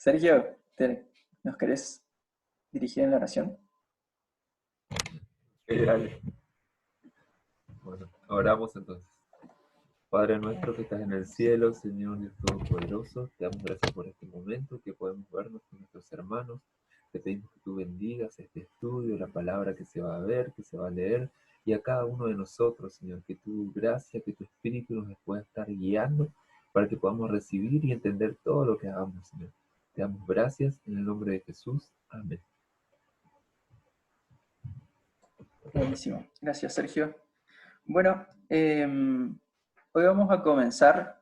Sergio, ¿nos querés dirigir en la oración? Dale. Bueno, oramos entonces. Padre nuestro que estás en el cielo, Señor Dios Todopoderoso, te damos gracias por este momento que podemos vernos con nuestros hermanos. Te pedimos que tú bendigas este estudio, la palabra que se va a ver, que se va a leer, y a cada uno de nosotros, Señor, que tu gracia, que tu espíritu nos pueda estar guiando para que podamos recibir y entender todo lo que hagamos, Señor. Te damos gracias en el nombre de Jesús. Amén. Buenísimo. Gracias, Sergio. Bueno, hoy vamos a comenzar.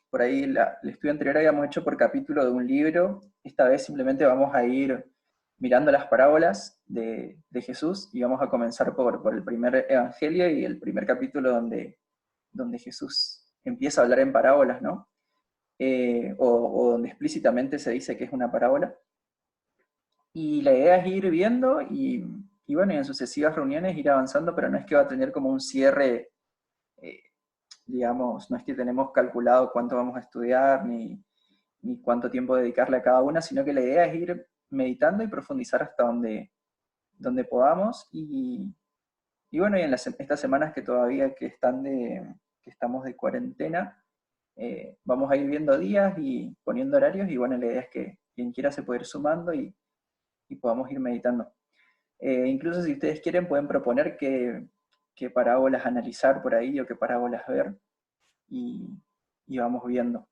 Por ahí, el estudio anterior habíamos hecho por capítulo de un libro. Esta vez simplemente vamos a ir mirando las parábolas de Jesús y vamos a comenzar por el primer evangelio y el primer capítulo donde Jesús empieza a hablar en parábolas, ¿no? O donde explícitamente se dice que es una parábola. Y la idea es ir viendo y bueno, y en sucesivas reuniones ir avanzando, pero no es que va a tener como un cierre, eh, digamos, no es que tenemos calculado cuánto vamos a estudiar ni cuánto tiempo dedicarle a cada una, sino que la idea es ir meditando y profundizar hasta donde podamos. Y bueno, y en estas semanas que todavía que estamos de cuarentena, vamos a ir viendo días y poniendo horarios, y bueno, la idea es que quien quiera se puede ir sumando y podamos ir meditando. Incluso si ustedes quieren pueden proponer qué parábolas analizar por ahí o qué parábolas ver y, y vamos viendo.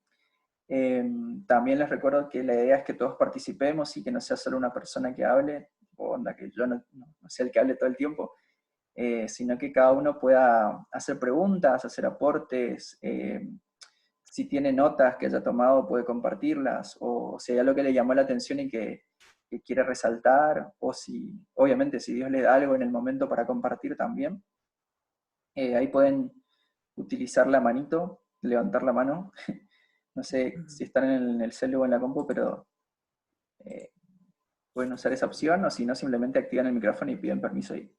También les recuerdo que la idea es que todos participemos y que no sea solo una persona que hable, o onda que yo no sea el que hable todo el tiempo, sino que cada uno pueda hacer preguntas, hacer aportes, si tiene notas que haya tomado puede compartirlas, o si hay algo que le llamó la atención y que quiere resaltar, o si, obviamente, si Dios le da algo en el momento para compartir también, ahí pueden utilizar la manito, levantar la mano. No sé si están en el celu o en la compu, pero eh, pueden usar esa opción, o si no, simplemente activan el micrófono y piden permiso y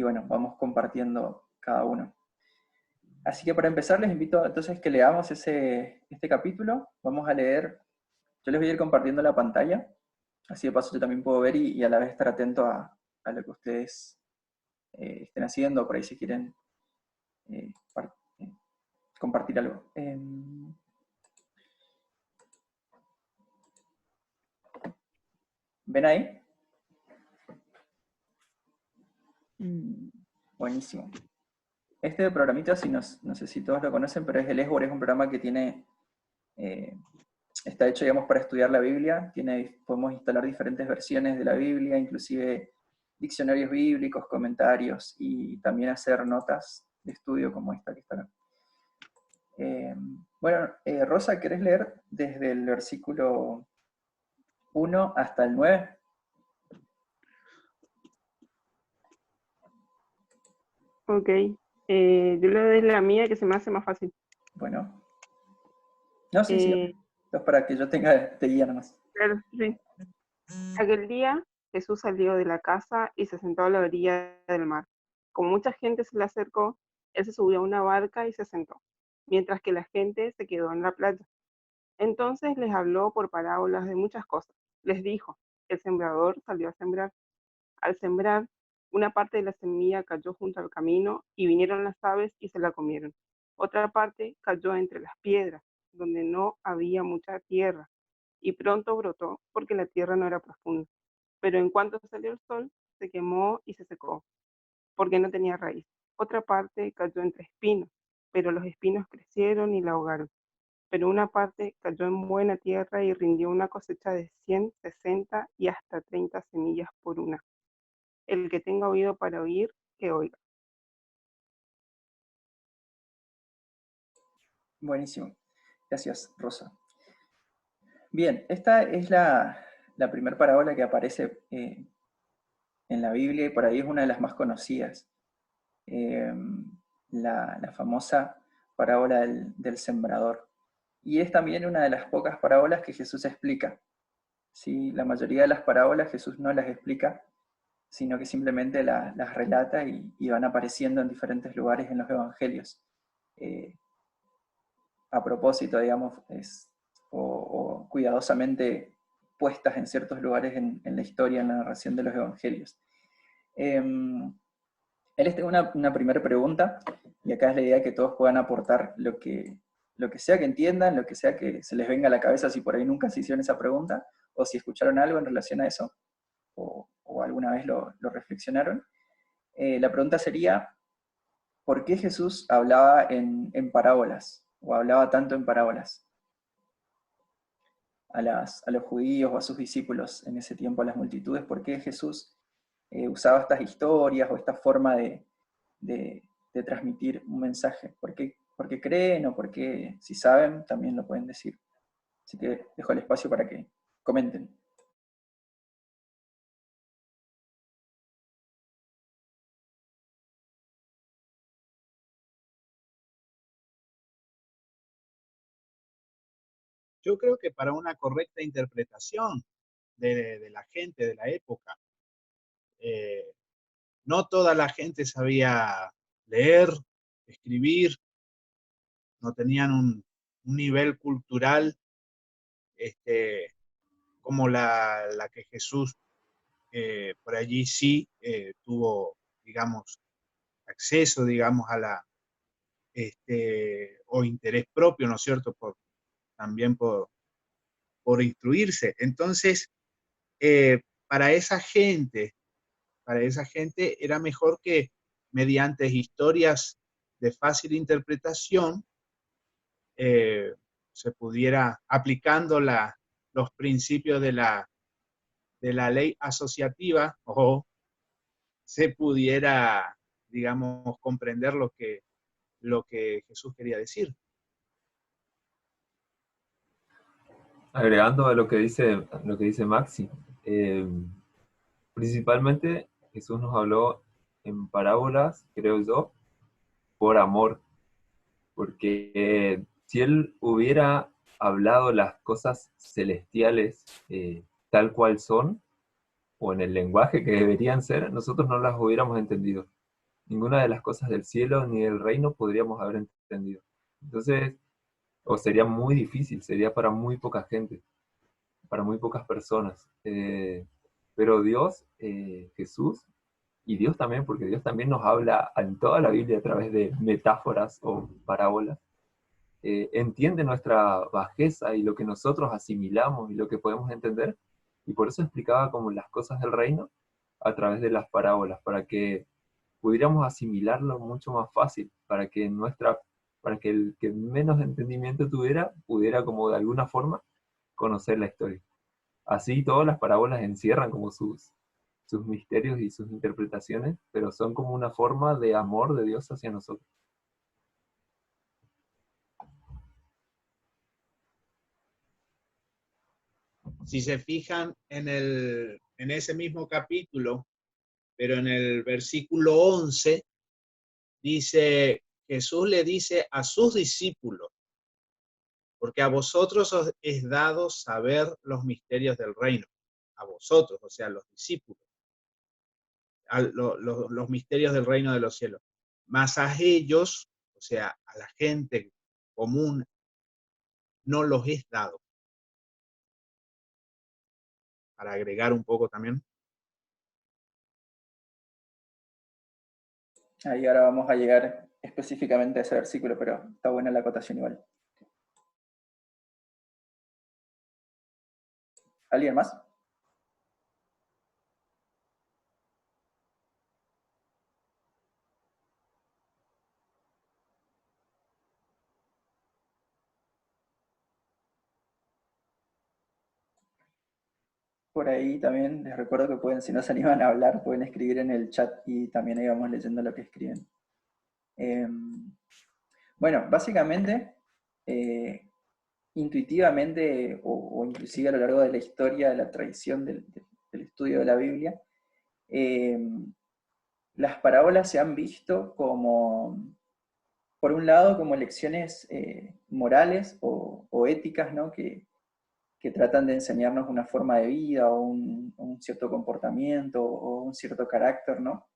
bueno, vamos compartiendo cada uno. Así que para empezar les invito entonces que leamos este capítulo. Vamos a leer, yo les voy a ir compartiendo la pantalla, así de paso yo también puedo ver y a la vez estar atento a lo que ustedes estén haciendo, por ahí si quieren eh, eh, compartir algo. ¿Ven ahí? Buenísimo. Este programita, si no sé si todos lo conocen, pero es el Esbor, es un programa que tiene, está hecho, digamos, para estudiar la Biblia. Podemos instalar diferentes versiones de la Biblia, inclusive diccionarios bíblicos, comentarios y también hacer notas de estudio como esta que está acá. Bueno, Rosa, ¿querés leer desde el versículo 1 hasta el 9? Ok, yo le doy la mía que se me hace más fácil. Bueno, no, sí, sí. Eh, Es para que yo tenga te guía nomás. claro, sí. Aquel día Jesús salió de la casa y se sentó a la orilla del mar. Como mucha gente se le acercó, él se subió a una barca y se sentó, mientras que la gente se quedó en la playa. Entonces les habló por parábolas de muchas cosas. Les dijo, el sembrador salió a sembrar. Al sembrar, una parte de la semilla cayó junto al camino y vinieron las aves y se la comieron. Otra parte cayó entre las piedras, donde no había mucha tierra, y pronto brotó porque la tierra no era profunda. Pero en cuanto salió el sol, se quemó y se secó, porque no tenía raíz. Otra parte cayó entre espinos, pero los espinos crecieron y la ahogaron. Pero una parte cayó en buena tierra y rindió una cosecha de 100, 60 y hasta 30 semillas por una. El que tenga oído para oír, que oiga. Buenísimo. Gracias, Rosa. Bien, esta es la primera parábola que aparece en la Biblia y por ahí es una de las más conocidas. Eh, la famosa parábola del sembrador. Y es también una de las pocas parábolas que Jesús explica. ¿Sí? La mayoría de las parábolas Jesús no las explica, sino que simplemente las relata y van apareciendo en diferentes lugares en los evangelios. A propósito, digamos, o cuidadosamente puestas en ciertos lugares en la historia, en la narración de los evangelios. Les tengo una primera pregunta, y acá es la idea de que todos puedan aportar lo que sea que entiendan, lo que sea que se les venga a la cabeza, si por ahí nunca se hicieron esa pregunta, o si escucharon algo en relación a eso, o alguna vez lo reflexionaron. La pregunta sería, ¿por qué Jesús hablaba en parábolas, o hablaba tanto en parábolas a los judíos o a sus discípulos en ese tiempo, a las multitudes? ¿Por qué Jesús usaba estas historias o esta forma de transmitir un mensaje? Porque creen, o porque si saben, también lo pueden decir. Así que dejo el espacio para que comenten. Yo creo que para una correcta interpretación de la gente de la época, eh, no toda la gente sabía leer, escribir, no tenían un nivel cultural como la que Jesús por allí sí tuvo, digamos, acceso, digamos, a la, o interés propio, ¿no es cierto? También por instruirse. Entonces, eh, para esa gente, era mejor que mediante historias de fácil interpretación se pudiera, aplicando los principios de la ley asociativa, o se pudiera, digamos, comprender lo que Jesús quería decir. Agregando a lo que dice Maxi, principalmente Jesús nos habló en parábolas, creo yo, por amor, porque si él hubiera hablado las cosas celestiales tal cual son, o en el lenguaje que deberían ser, nosotros no las hubiéramos entendido. Ninguna de las cosas del cielo ni del reino podríamos haber entendido. Entonces, o sería muy difícil, sería para muy poca gente, para muy pocas personas. Pero Dios, Jesús, y Dios también, porque Dios también nos habla en toda la Biblia a través de metáforas o parábolas, entiende nuestra bajeza y lo que nosotros asimilamos y lo que podemos entender, y por eso explicaba como las cosas del reino a través de las parábolas, para que pudiéramos asimilarlo mucho más fácil, para que el que menos entendimiento tuviera, pudiera como de alguna forma conocer la historia. Así todas las parábolas encierran como sus misterios y sus interpretaciones, pero son como una forma de amor de Dios hacia nosotros. Si se fijan en ese mismo capítulo, pero en el versículo 11, dice, Jesús le dice a sus discípulos, porque a vosotros os es dado saber los misterios del reino, a vosotros, o sea, los discípulos, los misterios del reino de los cielos, mas a ellos, o sea, a la gente común, no los es dado. Para agregar un poco también. Ahí ahora vamos a llegar específicamente a ese versículo, pero está buena la acotación igual. ¿Alguien más? Por ahí también les recuerdo que pueden, si no se animan a hablar, pueden escribir en el chat y también ahí vamos leyendo lo que escriben. Bueno, básicamente, intuitivamente o inclusive a lo largo de la historia, de la tradición del estudio de la Biblia, las parábolas se han visto como, por un lado, como lecciones morales o éticas, ¿no? Que tratan de enseñarnos una forma de vida o un cierto comportamiento o un cierto carácter, ¿no?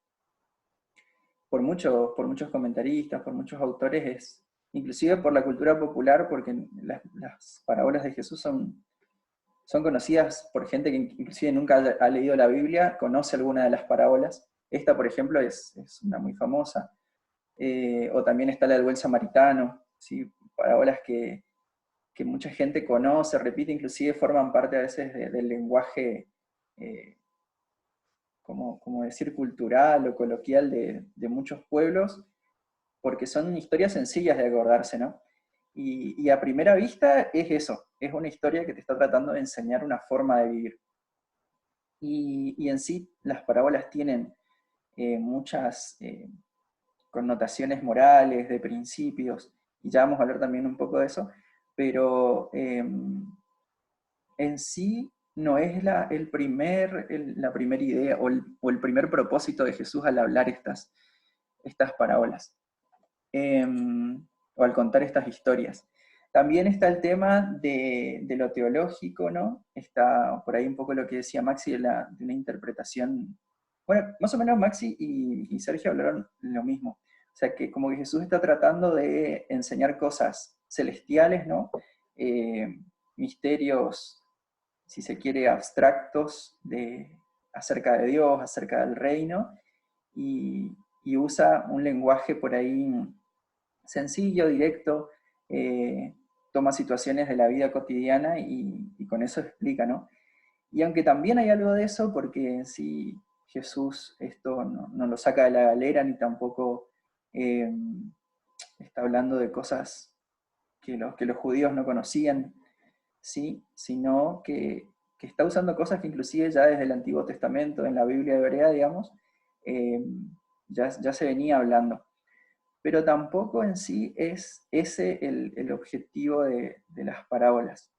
Por muchos comentaristas, por muchos autores, inclusive por la cultura popular, porque las parábolas de Jesús son conocidas por gente que inclusive nunca ha leído la Biblia, conoce alguna de las parábolas. Esta, por ejemplo, es una muy famosa. O también está la del buen samaritano, ¿sí? Parábolas que mucha gente conoce, repite, inclusive forman parte a veces del lenguaje, como decir, cultural o coloquial de muchos pueblos, porque son historias sencillas de acordarse, ¿no? Y a primera vista es eso, es una historia que te está tratando de enseñar una forma de vivir. Y en sí las parábolas tienen muchas connotaciones morales, de principios, y ya vamos a hablar también un poco de eso, pero en sí no es la primera idea o el primer propósito de Jesús al hablar estas parábolas, o al contar estas historias. También está el tema de lo teológico, ¿no? Está por ahí un poco lo que decía Maxi de una interpretación. Bueno, más o menos Maxi y Sergio hablaron lo mismo. O sea, que como que Jesús está tratando de enseñar cosas celestiales, ¿no? Misterios, si se quiere, abstractos acerca de Dios, acerca del reino, y usa un lenguaje por ahí sencillo, directo, toma situaciones de la vida cotidiana y con eso explica, ¿no? Y aunque también hay algo de eso, porque si Jesús esto no lo saca de la galera, ni tampoco está hablando de cosas que los judíos no conocían, ¿sí? Sino que está usando cosas que inclusive ya desde el Antiguo Testamento, en la Biblia hebrea, digamos, ya se venía hablando. Pero tampoco en sí es ese el objetivo de las parábolas.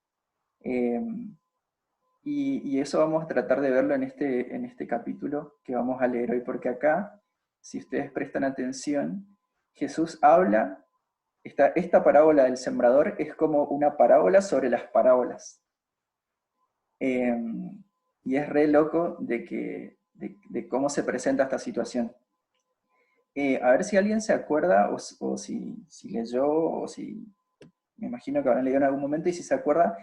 Y eso vamos a tratar de verlo en este capítulo que vamos a leer hoy, porque acá, si ustedes prestan atención, Jesús habla, esta parábola del sembrador es como una parábola sobre las parábolas. Y es re loco de cómo se presenta esta situación. A ver si alguien se acuerda, o si leyó, o si me imagino que habrán leído en algún momento, y si se acuerda,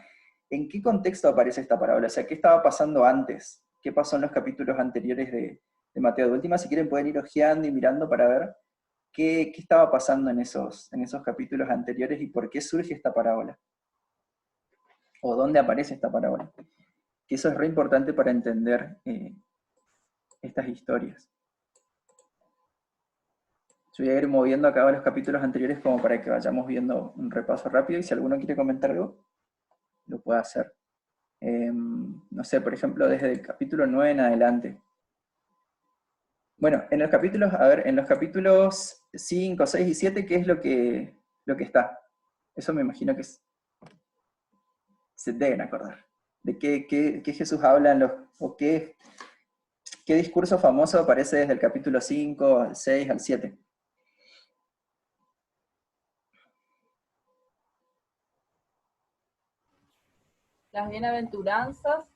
¿en qué contexto aparece esta parábola? O sea, ¿qué estaba pasando antes? ¿Qué pasó en los capítulos anteriores de Mateo? De última, si quieren, pueden ir ojeando y mirando para ver qué estaba pasando en esos capítulos anteriores y por qué surge esta parábola. O dónde aparece esta parábola. Que eso es re importante para entender estas historias. Yo voy a ir moviendo acá los capítulos anteriores como para que vayamos viendo un repaso rápido, y si alguno quiere comentar algo, lo puede hacer. No sé, por ejemplo, desde el capítulo 9 en adelante. Bueno, en los capítulos 5, 6 y 7, ¿qué es lo que está? Eso me imagino que se deben acordar. ¿De qué Jesús habla o qué discurso famoso aparece desde el capítulo 5 al 6 al 7? Las bienaventuranzas,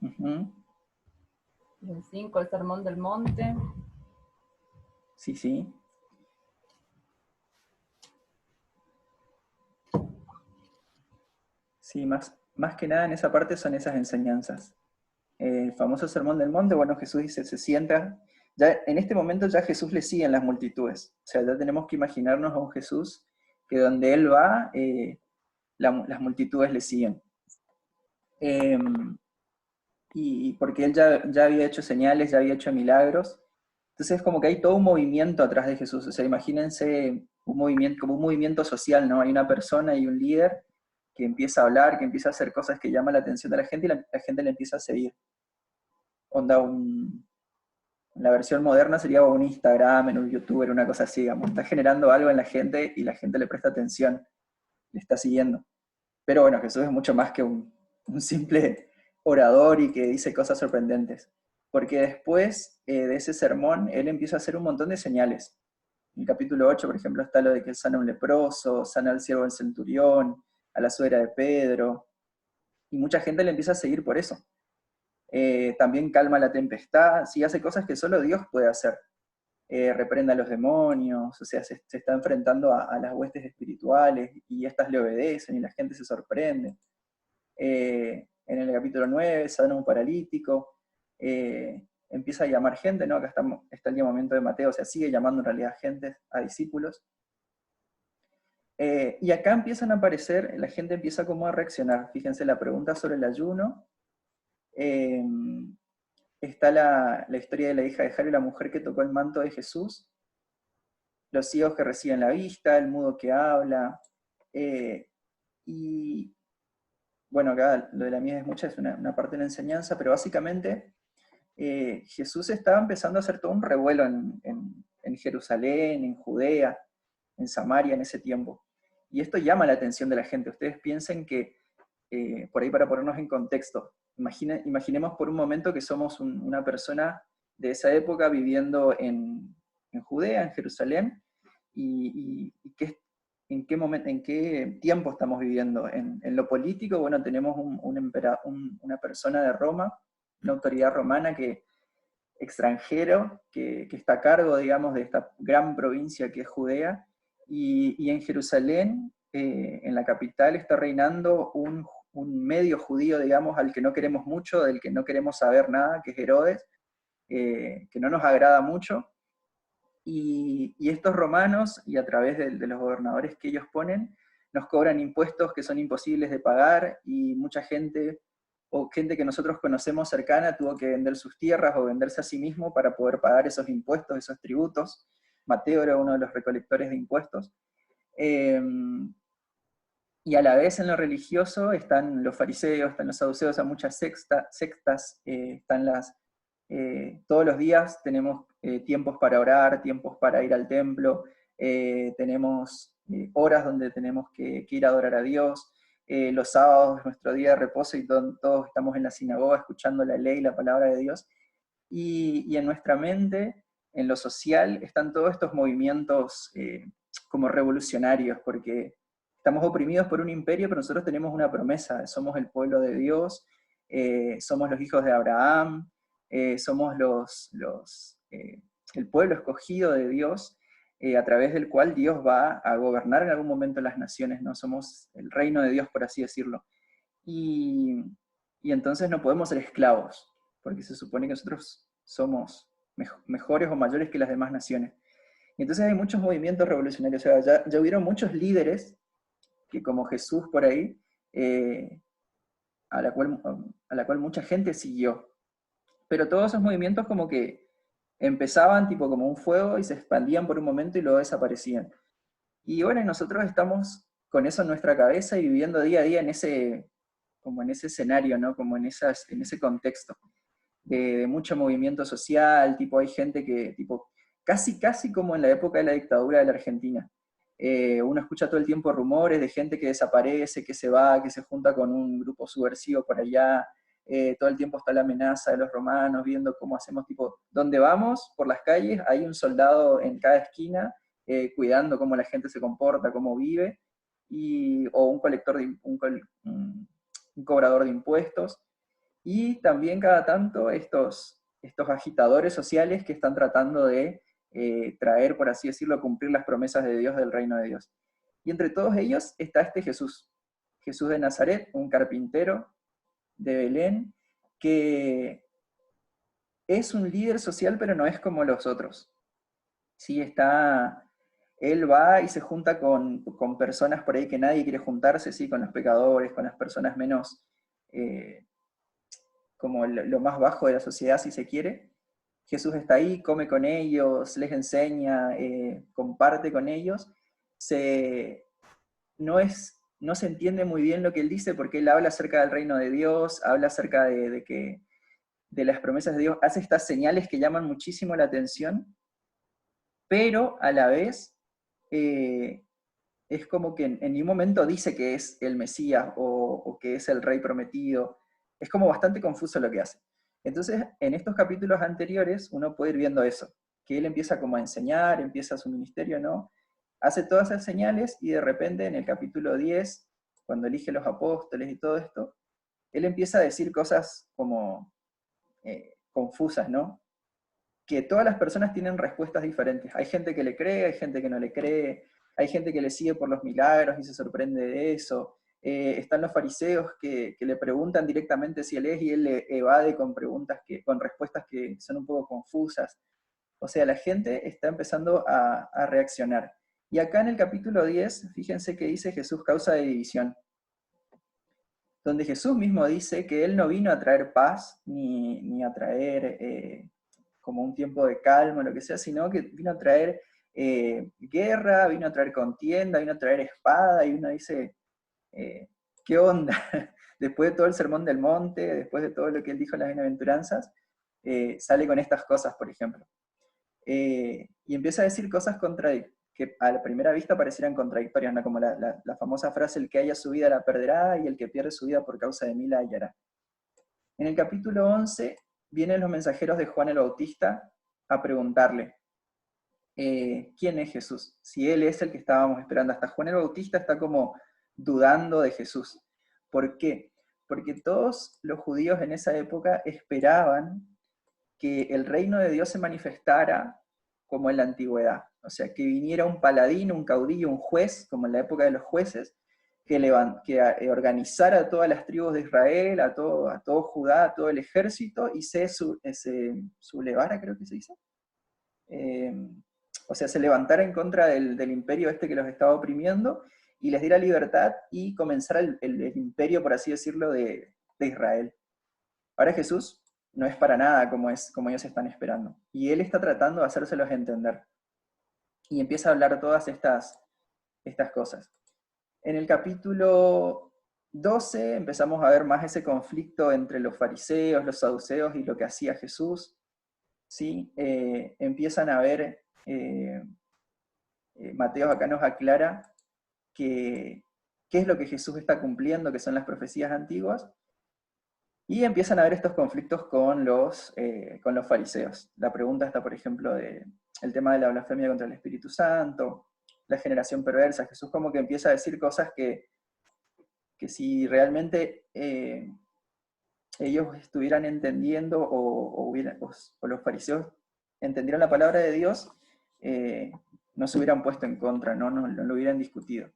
Uh-huh. el 5, el sermón del monte. Sí, sí. Sí, más que nada en esa parte son esas enseñanzas. El famoso sermón del monte, bueno, Jesús dice, se sienta. Ya en este momento ya Jesús le siguen las multitudes. O sea, ya tenemos que imaginarnos a un Jesús que donde Él va, las multitudes le siguen. Y porque Él ya había hecho señales, ya había hecho milagros. Entonces es como que hay todo un movimiento atrás de Jesús. O sea, imagínense como un movimiento social, ¿no? Hay una persona y un líder que empieza a hablar, que empieza a hacer cosas que llaman la atención de la gente, y la gente le empieza a seguir. Onda, la versión moderna sería un Instagram, en un YouTuber, una cosa así, digamos. Está generando algo en la gente y la gente le presta atención, le está siguiendo. Pero bueno, Jesús es mucho más que un simple orador y que dice cosas sorprendentes. Porque después de ese sermón, él empieza a hacer un montón de señales. En el capítulo 8, por ejemplo, está lo de que él sana a un leproso, sana al siervo del centurión, a la suegra de Pedro, y mucha gente le empieza a seguir por eso. También calma la tempestad, sí, hace cosas que solo Dios puede hacer. reprende a los demonios, o sea, se está enfrentando a las huestes espirituales y estas le obedecen y la gente se sorprende. En el capítulo 9 sana un paralítico, empieza a llamar gente, ¿no? Acá está el llamamiento de Mateo, o sea, sigue llamando en realidad gente, a discípulos. Y acá empiezan a aparecer, la gente empieza como a reaccionar. Fíjense, la pregunta sobre el ayuno. Está la historia de la hija de Jairo y la mujer que tocó el manto de Jesús, los ciegos que reciben la vista, el mudo que habla, y bueno, acá lo de la mies es mucha, es una parte de la enseñanza, pero básicamente Jesús estaba empezando a hacer todo un revuelo en Jerusalén, en Judea, en Samaria en ese tiempo. Y esto llama la atención de la gente. Ustedes piensen que, por ahí para ponernos en contexto, imaginemos por un momento que somos una persona de esa época viviendo en Judea, en Jerusalén, y en qué tiempo estamos viviendo. En lo político, bueno, tenemos una persona de Roma, una autoridad romana extranjero que está a cargo, digamos, de esta gran provincia que es Judea, y en Jerusalén, en la capital, está reinando un medio judío, digamos, al que no queremos mucho, del que no queremos saber nada, que es Herodes, que no nos agrada mucho, y estos romanos, y a través de los gobernadores que ellos ponen, nos cobran impuestos que son imposibles de pagar, y mucha gente, o gente que nosotros conocemos cercana, tuvo que vender sus tierras o venderse a sí mismo para poder pagar esos impuestos, esos tributos. Mateo era uno de los recolectores de impuestos. Y a la vez en lo religioso están los fariseos, están los saduceos, hay muchas sectas, están todos los días tenemos tiempos para orar, tiempos para ir al templo, tenemos horas donde tenemos que ir a adorar a Dios, los sábados es nuestro día de reposo y todos estamos en la sinagoga escuchando la ley, la palabra de Dios, y en nuestra mente, en lo social, están todos estos movimientos como revolucionarios, porque estamos oprimidos por un imperio, pero nosotros tenemos una promesa, somos el pueblo de Dios, somos los hijos de Abraham, somos el pueblo escogido de Dios, a través del cual Dios va a gobernar en algún momento las naciones, ¿no? Somos el reino de Dios, por así decirlo. Y entonces no podemos ser esclavos, porque se supone que nosotros somos mejores o mayores que las demás naciones. Y entonces hay muchos movimientos revolucionarios, o sea, ya hubieron muchos líderes que como Jesús por ahí, a la cual mucha gente siguió. Pero todos esos movimientos como que empezaban tipo como un fuego y se expandían por un momento y luego desaparecían. Y bueno, nosotros estamos con eso en nuestra cabeza y viviendo día a día como en ese escenario, ¿no? Como en ese contexto de mucho movimiento social, tipo hay gente que, tipo, casi como en la época de la dictadura de la Argentina. Uno escucha todo el tiempo rumores de gente que desaparece, que se va, que se junta con un grupo subversivo por allá, todo el tiempo está la amenaza de los romanos, viendo cómo hacemos, tipo, donde vamos por las calles, hay un soldado en cada esquina, cuidando cómo la gente se comporta, cómo vive, o un colector un cobrador de impuestos, y también cada tanto estos agitadores sociales que están tratando de traer, por así decirlo, cumplir las promesas de Dios del reino de Dios. Y entre todos ellos está este Jesús de Nazaret, un carpintero de Belén, que es un líder social, pero no es como los otros. Sí, él va y se junta con personas por ahí que nadie quiere juntarse, sí, con los pecadores, con las personas menos, como lo más bajo de la sociedad, si se quiere. Jesús está ahí, come con ellos, les enseña, comparte con ellos. No se entiende muy bien lo que él dice, porque él habla acerca del reino de Dios, habla acerca de las promesas de Dios, hace estas señales que llaman muchísimo la atención, pero a la vez es como que en ningún momento dice que es el Mesías o que es el rey prometido. Es como bastante confuso lo que hace. Entonces, en estos capítulos anteriores uno puede ir viendo eso, que él empieza como a enseñar, empieza su ministerio, ¿no? Hace todas esas señales y de repente en el capítulo 10, cuando elige los apóstoles y todo esto, él empieza a decir cosas como confusas, ¿no? que todas las personas tienen respuestas diferentes. Hay gente que le cree, hay gente que no le cree, hay gente que le sigue por los milagros y se sorprende de eso. Están los fariseos que le preguntan directamente si él es, y él le evade con con respuestas que son un poco confusas. O sea, la gente está empezando a reaccionar. Y acá en el capítulo 10, fíjense que dice Jesús causa de división, donde Jesús mismo dice que él no vino a traer paz, ni a traer como un tiempo de calma, lo que sea, sino que vino a traer guerra, vino a traer contienda, vino a traer espada, y uno dice, ¿qué onda? Después de todo el sermón del monte, después de todo lo que él dijo en las bienaventuranzas, sale con estas cosas, por ejemplo. Y empieza a decir cosas que a la primera vista parecieran contradictorias, ¿no? Como la famosa frase, el que haya su vida la perderá, y el que pierde su vida por causa de mí la hallará. En el capítulo 11 vienen los mensajeros de Juan el Bautista a preguntarle, ¿quién es Jesús? Si él es el que estábamos esperando. Hasta Juan el Bautista está como dudando de Jesús. ¿Por qué? Porque todos los judíos en esa época esperaban que el reino de Dios se manifestara como en la antigüedad. O sea, que viniera un paladín, un caudillo, un juez, como en la época de los jueces, que organizara a todas las tribus de Israel, a todo Judá, a todo el ejército, y se sublevara, creo que se dice. O sea, se levantara en contra del imperio este que los estaba oprimiendo, y les diera libertad, y comenzara el imperio, por así decirlo, de Israel. Ahora Jesús no es para nada como ellos están esperando. Y él está tratando de hacérselos entender. Y empieza a hablar todas estas cosas. En el capítulo 12 empezamos a ver más ese conflicto entre los fariseos, los saduceos y lo que hacía Jesús. ¿Sí? Empiezan a ver, Mateo acá nos aclara qué es lo que Jesús está cumpliendo, que son las profecías antiguas. Y empiezan a haber estos conflictos con los fariseos. La pregunta está, por ejemplo, el tema de la blasfemia contra el Espíritu Santo, la generación perversa. Jesús como que empieza a decir cosas que si realmente ellos estuvieran entendiendo, o los fariseos entendieran la palabra de Dios, no se hubieran puesto en contra, no lo hubieran discutido.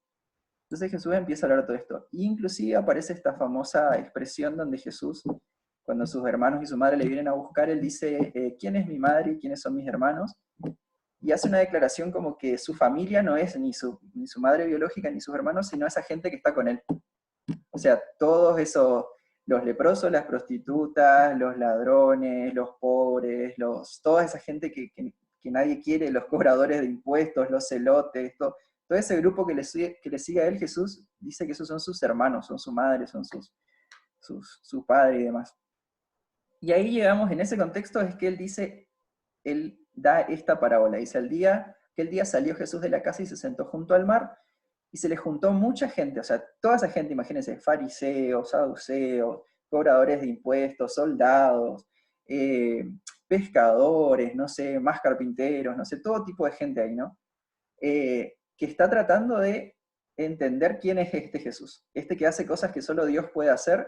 Entonces Jesús empieza a hablar de todo esto. E inclusive aparece esta famosa expresión donde Jesús, cuando sus hermanos y su madre le vienen a buscar, él dice, ¿quién es mi madre y quiénes son mis hermanos? Y hace una declaración como que su familia no es ni su madre biológica ni sus hermanos, sino esa gente que está con él. O sea, todos esos, los leprosos, las prostitutas, los ladrones, los pobres, toda esa gente que nadie quiere, los cobradores de impuestos, los celotes, todo ese grupo que le sigue a él, Jesús dice que esos son sus hermanos, son su madre, son su padre y demás. Y ahí llegamos, en ese contexto es que él da esta parábola. Dice, aquel día salió Jesús de la casa y se sentó junto al mar, y se le juntó mucha gente, o sea, toda esa gente, imagínense, fariseos, saduceos, cobradores de impuestos, soldados, pescadores, no sé, más carpinteros, no sé, todo tipo de gente ahí, ¿no? Que está tratando de entender quién es este Jesús, este que hace cosas que solo Dios puede hacer,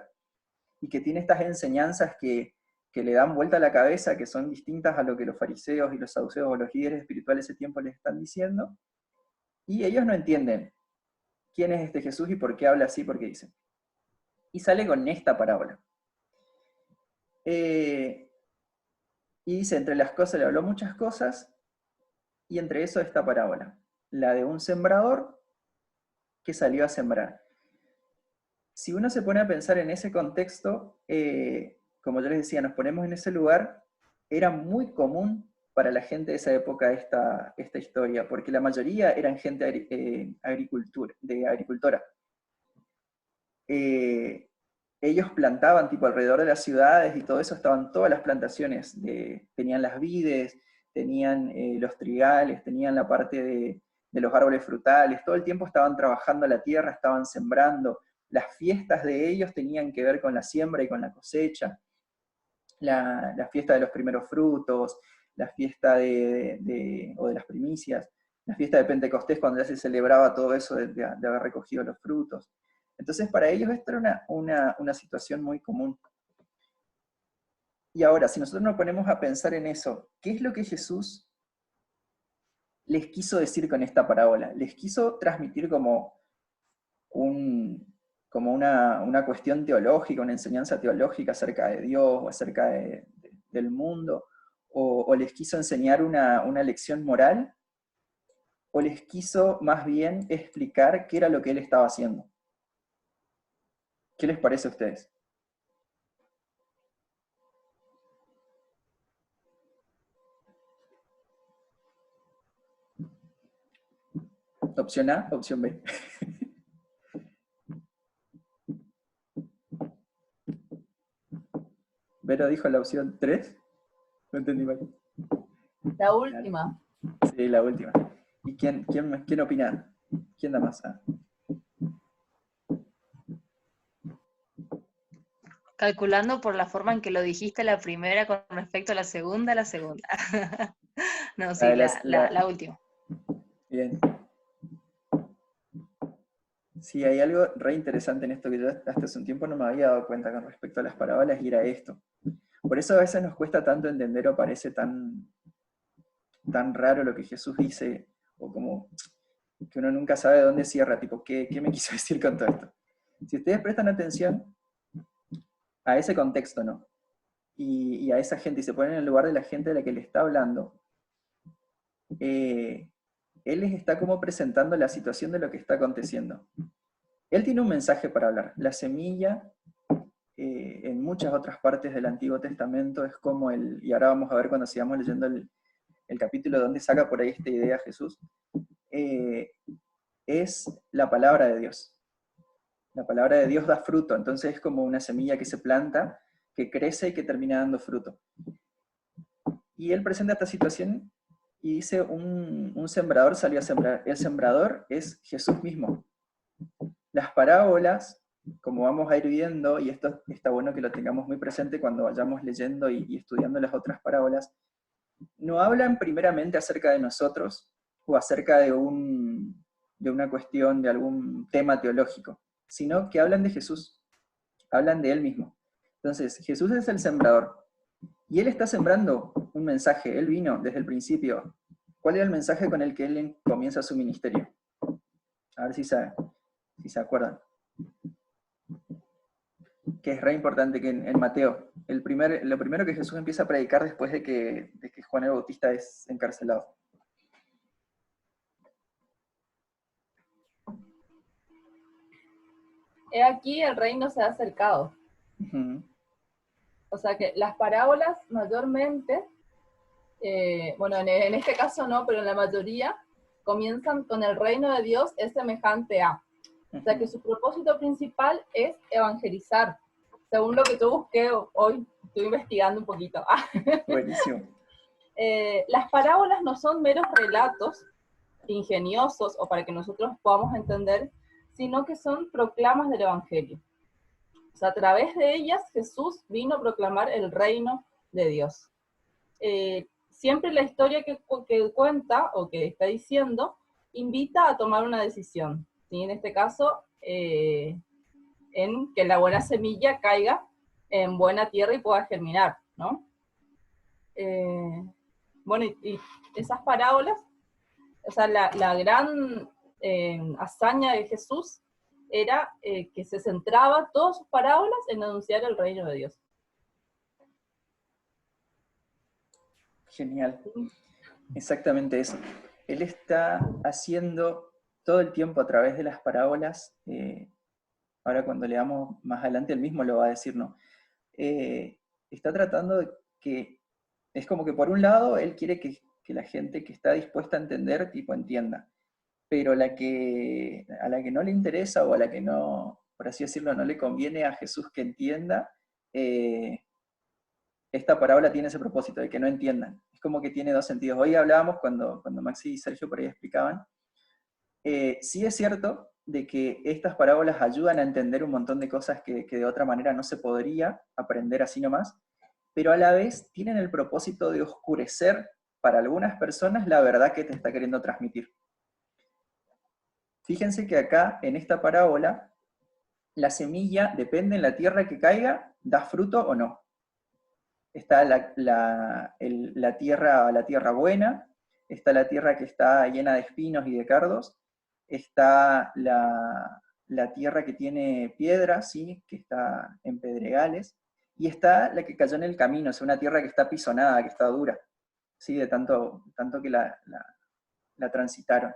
y que tiene estas enseñanzas que le dan vuelta a la cabeza, que son distintas a lo que los fariseos y los saduceos o los líderes espirituales de ese tiempo les están diciendo, y ellos no entienden quién es este Jesús y por qué habla así, por qué dice. Y sale con esta parábola. Y dice, entre las cosas, le habló muchas cosas, y entre eso esta parábola, la de un sembrador que salió a sembrar. Si uno se pone a pensar en ese contexto, como yo les decía, nos ponemos en ese lugar, era muy común para la gente de esa época esta historia, porque la mayoría eran gente agricultora. Ellos plantaban tipo alrededor de las ciudades y todo eso, estaban todas las plantaciones, tenían las vides, tenían los trigales, tenían la parte de los árboles frutales, todo el tiempo estaban trabajando la tierra, estaban sembrando. Las fiestas de ellos tenían que ver con la siembra y con la cosecha. La fiesta de los primeros frutos, la fiesta de las primicias, la fiesta de Pentecostés, cuando ya se celebraba todo eso de haber recogido los frutos. Entonces para ellos esto era una situación muy común. Y ahora, si nosotros nos ponemos a pensar en eso, ¿qué es lo que Jesús les quiso decir con esta parábola? Les quiso transmitir como una cuestión teológica, una enseñanza teológica acerca de Dios o acerca del mundo, o les quiso enseñar una lección moral, o les quiso más bien explicar qué era lo que él estaba haciendo. ¿Qué les parece a ustedes? Opción A, opción B. Vero dijo la opción 3. No entendí mal. La última. Sí, la última. ¿Y quién opina? ¿Quién da más? Ah. Calculando por la forma en que lo dijiste la primera con respecto a la segunda. No, sí, la última. Bien. Sí, hay algo re interesante en esto que yo hasta hace un tiempo no me había dado cuenta con respecto a las parábolas, y era esto. Por eso a veces nos cuesta tanto entender, o parece tan raro lo que Jesús dice, o como que uno nunca sabe dónde cierra, tipo, ¿qué me quiso decir con todo esto? Si ustedes prestan atención a ese contexto, ¿no? Y a esa gente, y se ponen en el lugar de la gente de la que le está hablando, él les está como presentando la situación de lo que está aconteciendo. Él tiene un mensaje para hablar. La semilla, en muchas otras partes del Antiguo Testamento, es como y ahora vamos a ver cuando sigamos leyendo el capítulo donde saca por ahí esta idea Jesús, es la palabra de Dios. La palabra de Dios da fruto, entonces es como una semilla que se planta, que crece y que termina dando fruto. Y él presenta esta situación y dice, un sembrador salió a sembrar. El sembrador es Jesús mismo. Las parábolas, como vamos a ir viendo, y esto está bueno que lo tengamos muy presente cuando vayamos leyendo y estudiando las otras parábolas, no hablan primeramente acerca de nosotros o acerca de una cuestión, de algún tema teológico, sino que hablan de Jesús, hablan de él mismo. Entonces, Jesús es el sembrador, y él está sembrando un mensaje. Él vino desde el principio. ¿Cuál era el mensaje con el que él comienza su ministerio? A ver si se acuerdan. Que es re importante que en Mateo, lo primero que Jesús empieza a predicar después de que Juan el Bautista es encarcelado. He aquí el reino se ha acercado. Uh-huh. O sea que las parábolas mayormente, bueno, en este caso no, pero en la mayoría, comienzan con el reino de Dios es semejante a. O sea que su propósito principal es evangelizar, según lo que yo busqué hoy, estoy investigando un poquito. Buenísimo. Las parábolas no son meros relatos ingeniosos o para que nosotros podamos entender, sino que son proclamas del Evangelio. O sea, a través de ellas Jesús vino a proclamar el reino de Dios. Siempre la historia que cuenta o que está diciendo invita a tomar una decisión. ¿Sí? En este caso, en que la buena semilla caiga en buena tierra y pueda germinar, ¿no? Bueno, y esas parábolas, o sea, la gran hazaña de Jesús era que se centraba todas sus parábolas en anunciar el reino de Dios. Genial. Exactamente eso. Él está haciendo todo el tiempo a través de las parábolas, ahora cuando leamos más adelante él mismo lo va a decir, ¿no? Está tratando de que, es como que por un lado él quiere que la gente que está dispuesta a entender, tipo, entienda, pero a la que no le interesa o a la que no, por así decirlo, no le conviene a Jesús que entienda, esta parábola tiene ese propósito, de que no entiendan. Es como que tiene dos sentidos. Hoy hablábamos, cuando Maxi y Sergio por ahí explicaban, sí es cierto de que estas parábolas ayudan a entender un montón de cosas que de otra manera no se podría aprender así nomás, pero a la vez tienen el propósito de oscurecer para algunas personas la verdad que te está queriendo transmitir. Fíjense que acá, en esta parábola, la semilla, depende en la tierra que caiga, da fruto o no. Está la tierra buena, está la tierra que está llena de espinos y de cardos, está la tierra que tiene piedras, ¿sí? Que está en pedregales, y está la que cayó en el camino, o sea, una tierra que está pisonada, que está dura, ¿sí? De tanto que la transitaron.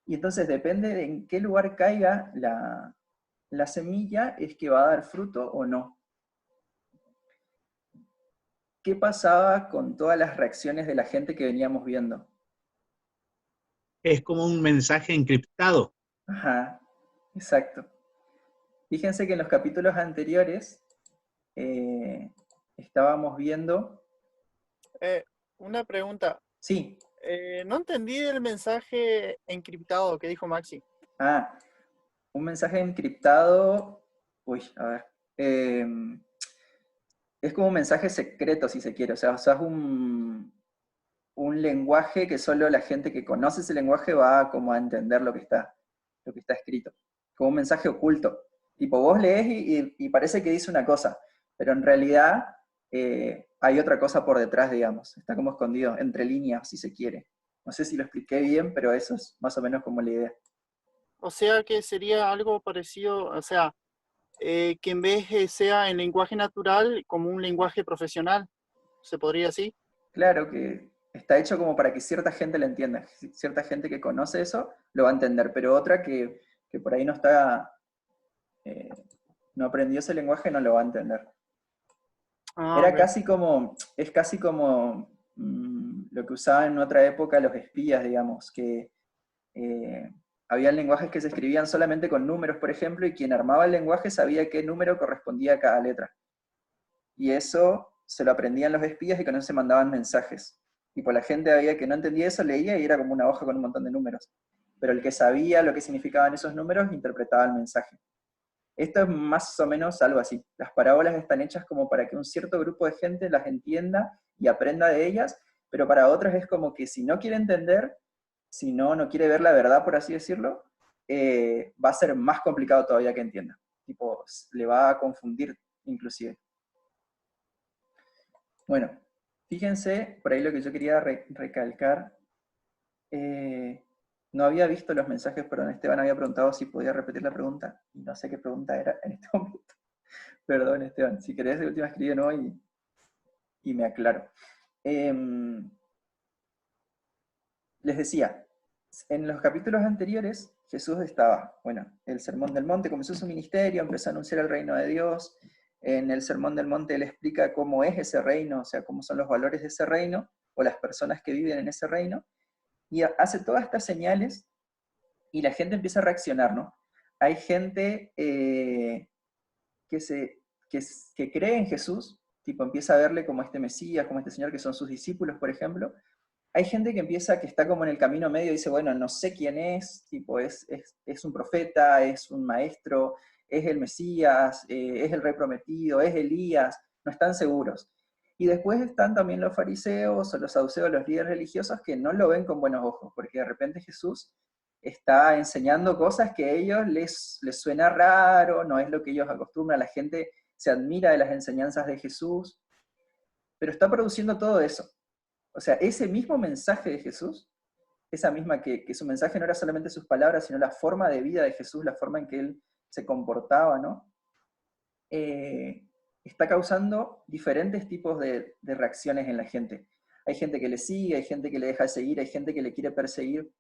Y entonces depende de en qué lugar caiga la semilla, es que va a dar fruto o no. ¿Qué pasaba con todas las reacciones de la gente que veníamos viendo? Es como un mensaje encriptado. Ajá, exacto. Fíjense que en los capítulos anteriores estábamos viendo... Una pregunta. Sí. No entendí el mensaje encriptado que dijo Maxi. Ah, un mensaje encriptado... Uy, a ver. Es como un mensaje secreto, si se quiere. O sea, es un lenguaje que solo la gente que conoce ese lenguaje va como a entender lo que está escrito. Como un mensaje oculto. Tipo, vos lees y parece que dice una cosa, pero en realidad hay otra cosa por detrás, digamos. Está como escondido, entre líneas, si se quiere. No sé si lo expliqué bien, pero eso es más o menos como la idea. O sea que sería algo parecido, o sea, que en vez sea en lenguaje natural, como un lenguaje profesional, ¿se podría así? Claro que está hecho como para que cierta gente lo entienda. Cierta gente que conoce eso lo va a entender, pero otra que por ahí no está... no aprendió ese lenguaje, no lo va a entender. Ah, Era ok. casi como, es casi como lo que usaban en otra época los espías, digamos, que había lenguajes que se escribían solamente con números, por ejemplo, y quien armaba el lenguaje sabía qué número correspondía a cada letra. Y eso se lo aprendían los espías y con eso se mandaban mensajes. Y por la gente había que no entendía eso, leía y era como una hoja con un montón de números. Pero el que sabía lo que significaban esos números interpretaba el mensaje. Esto es más o menos algo así. Las parábolas están hechas como para que un cierto grupo de gente las entienda y aprenda de ellas, pero para otros es como que si no quiere entender, si no quiere ver la verdad, por así decirlo, va a ser más complicado todavía que entienda. Tipo, le va a confundir inclusive. Bueno, fíjense, por ahí lo que yo quería recalcar, no había visto los mensajes, perdón, Esteban había preguntado si podía repetir la pregunta, y no sé qué pregunta era en este momento. Perdón, Esteban, si querés de última escribe no y me aclaro. Les decía, en los capítulos anteriores, Jesús estaba, bueno, el Sermón del Monte, comenzó su ministerio, empezó a anunciar el reino de Dios. En el Sermón del Monte él explica cómo es ese reino, o sea, cómo son los valores de ese reino, o las personas que viven en ese reino, y hace todas estas señales, y la gente empieza a reaccionar, ¿no? Hay gente que cree en Jesús, tipo empieza a verle como este Mesías, como este Señor, que son sus discípulos, por ejemplo. Hay gente que está como en el camino medio y dice, bueno, no sé quién es, tipo, es un profeta, es un maestro, es el Mesías, es el rey prometido, es Elías, no están seguros. Y después están también los fariseos o los saduceos, los líderes religiosos, que no lo ven con buenos ojos, porque de repente Jesús está enseñando cosas que a ellos les suena raro, no es lo que ellos acostumbran, la gente se admira de las enseñanzas de Jesús, pero está produciendo todo eso. O sea, ese mismo mensaje de Jesús, esa misma que su mensaje no era solamente sus palabras, sino la forma de vida de Jesús, la forma en que él se comportaba, ¿no? Está causando diferentes tipos de reacciones en la gente. Hay gente que le sigue, hay gente que le deja de seguir, hay gente que le quiere perseguir.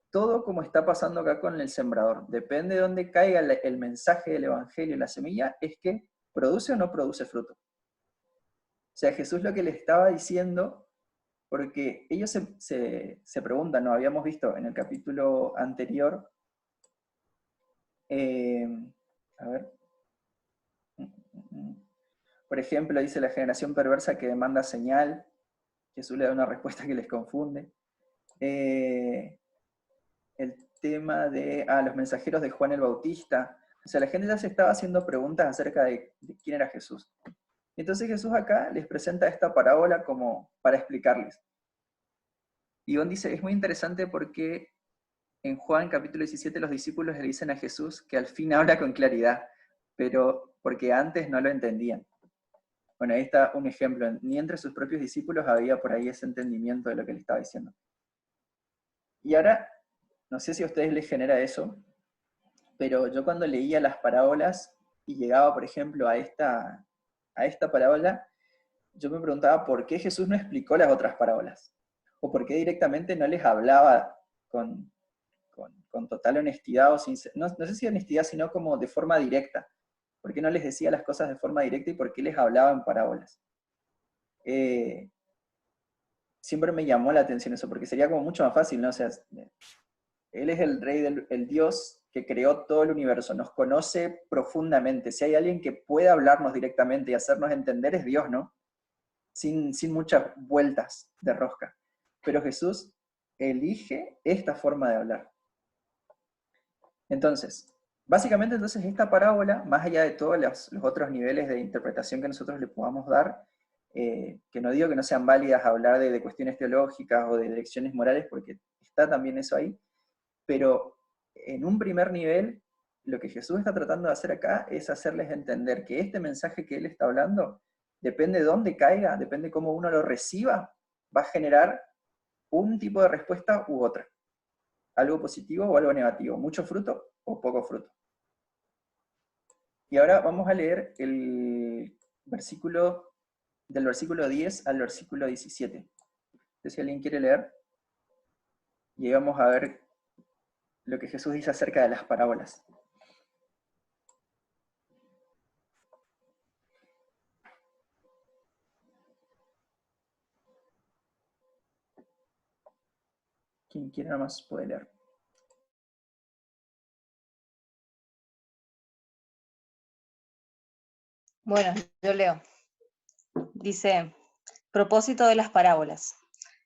Todo como está pasando acá con el sembrador. Depende de dónde caiga el mensaje del evangelio, la semilla, es que produce o no produce fruto. O sea, Jesús lo que le estaba diciendo, porque ellos se preguntan, ¿no? Habíamos visto en el capítulo anterior, a ver, por ejemplo, dice la generación perversa que demanda señal, Jesús le da una respuesta que les confunde. El tema de los mensajeros de Juan el Bautista, o sea, la gente ya se estaba haciendo preguntas acerca de quién era Jesús. Entonces Jesús acá les presenta esta parábola como para explicarles. Y Iván dice, es muy interesante porque en Juan capítulo 17 los discípulos le dicen a Jesús que al fin habla con claridad, pero porque antes no lo entendían. Bueno, ahí está un ejemplo. Ni entre sus propios discípulos había por ahí ese entendimiento de lo que él estaba diciendo. Y ahora, no sé si a ustedes les genera eso, pero yo cuando leía las parábolas y llegaba, por ejemplo, a esta parábola, yo me preguntaba por qué Jesús no explicó las otras parábolas, o por qué directamente no les hablaba con total honestidad, o no sé si honestidad, sino como de forma directa. ¿Por qué no les decía las cosas de forma directa y por qué les hablaba en parábolas? Siempre me llamó la atención eso, porque sería como mucho más fácil, ¿no? O sea, Él es el rey, el Dios que creó todo el universo, nos conoce profundamente. Si hay alguien que puede hablarnos directamente y hacernos entender, es Dios, ¿no? Sin muchas vueltas de rosca. Pero Jesús elige esta forma de hablar. Entonces, básicamente esta parábola, más allá de todos los otros niveles de interpretación que nosotros le podamos dar, que no digo que no sean válidas hablar de cuestiones teológicas o de lecciones morales, porque está también eso ahí, pero en un primer nivel, lo que Jesús está tratando de hacer acá es hacerles entender que este mensaje que Él está hablando, depende de dónde caiga, depende de cómo uno lo reciba, va a generar un tipo de respuesta u otra. Algo positivo o algo negativo, mucho fruto o poco fruto. Y ahora vamos a leer el versículo, del versículo 10 al versículo 17. Entonces, si alguien quiere leer, y ahí vamos a ver lo que Jesús dice acerca de las parábolas. Quien quiera nada más puede leer. Bueno, yo leo. Dice, propósito de las parábolas.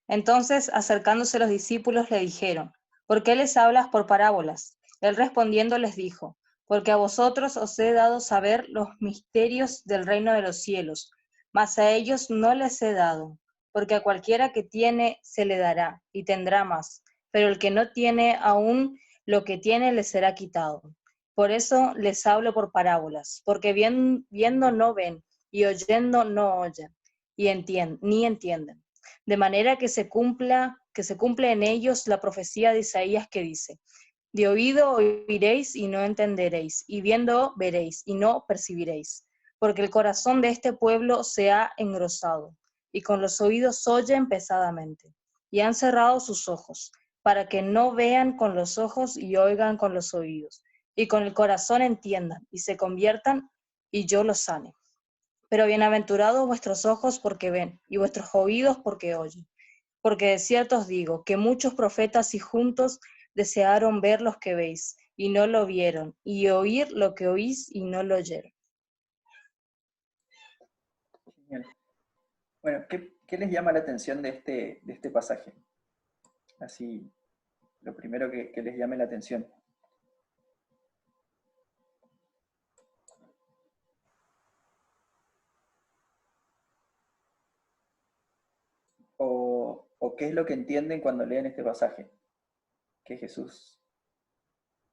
Entonces, acercándose los discípulos, le dijeron, ¿por qué les hablas por parábolas? Él respondiendo les dijo, porque a vosotros os he dado saber los misterios del reino de los cielos, mas a ellos no les he dado, porque a cualquiera que tiene se le dará, y tendrá más, pero el que no tiene aún lo que tiene le será quitado. Por eso les hablo por parábolas, porque viendo no ven, y oyendo no oyen, ni entienden. De manera que se cumple en ellos la profecía de Isaías que dice, de oído oiréis y no entenderéis, y viendo veréis y no percibiréis, porque el corazón de este pueblo se ha engrosado, y con los oídos oyen pesadamente, y han cerrado sus ojos, para que no vean con los ojos y oigan con los oídos, y con el corazón entiendan, y se conviertan, y yo los sane. Pero bienaventurados vuestros ojos porque ven, y vuestros oídos porque oyen. Porque de cierto os digo, que muchos profetas y juntos desearon ver lo que veis, y no lo vieron, y oír lo que oís, y no lo oyeron. Genial. Bueno, ¿qué les llama la atención de este pasaje? Así, lo primero que les llame la atención. ¿O qué es lo que entienden cuando leen este pasaje? Que Jesús,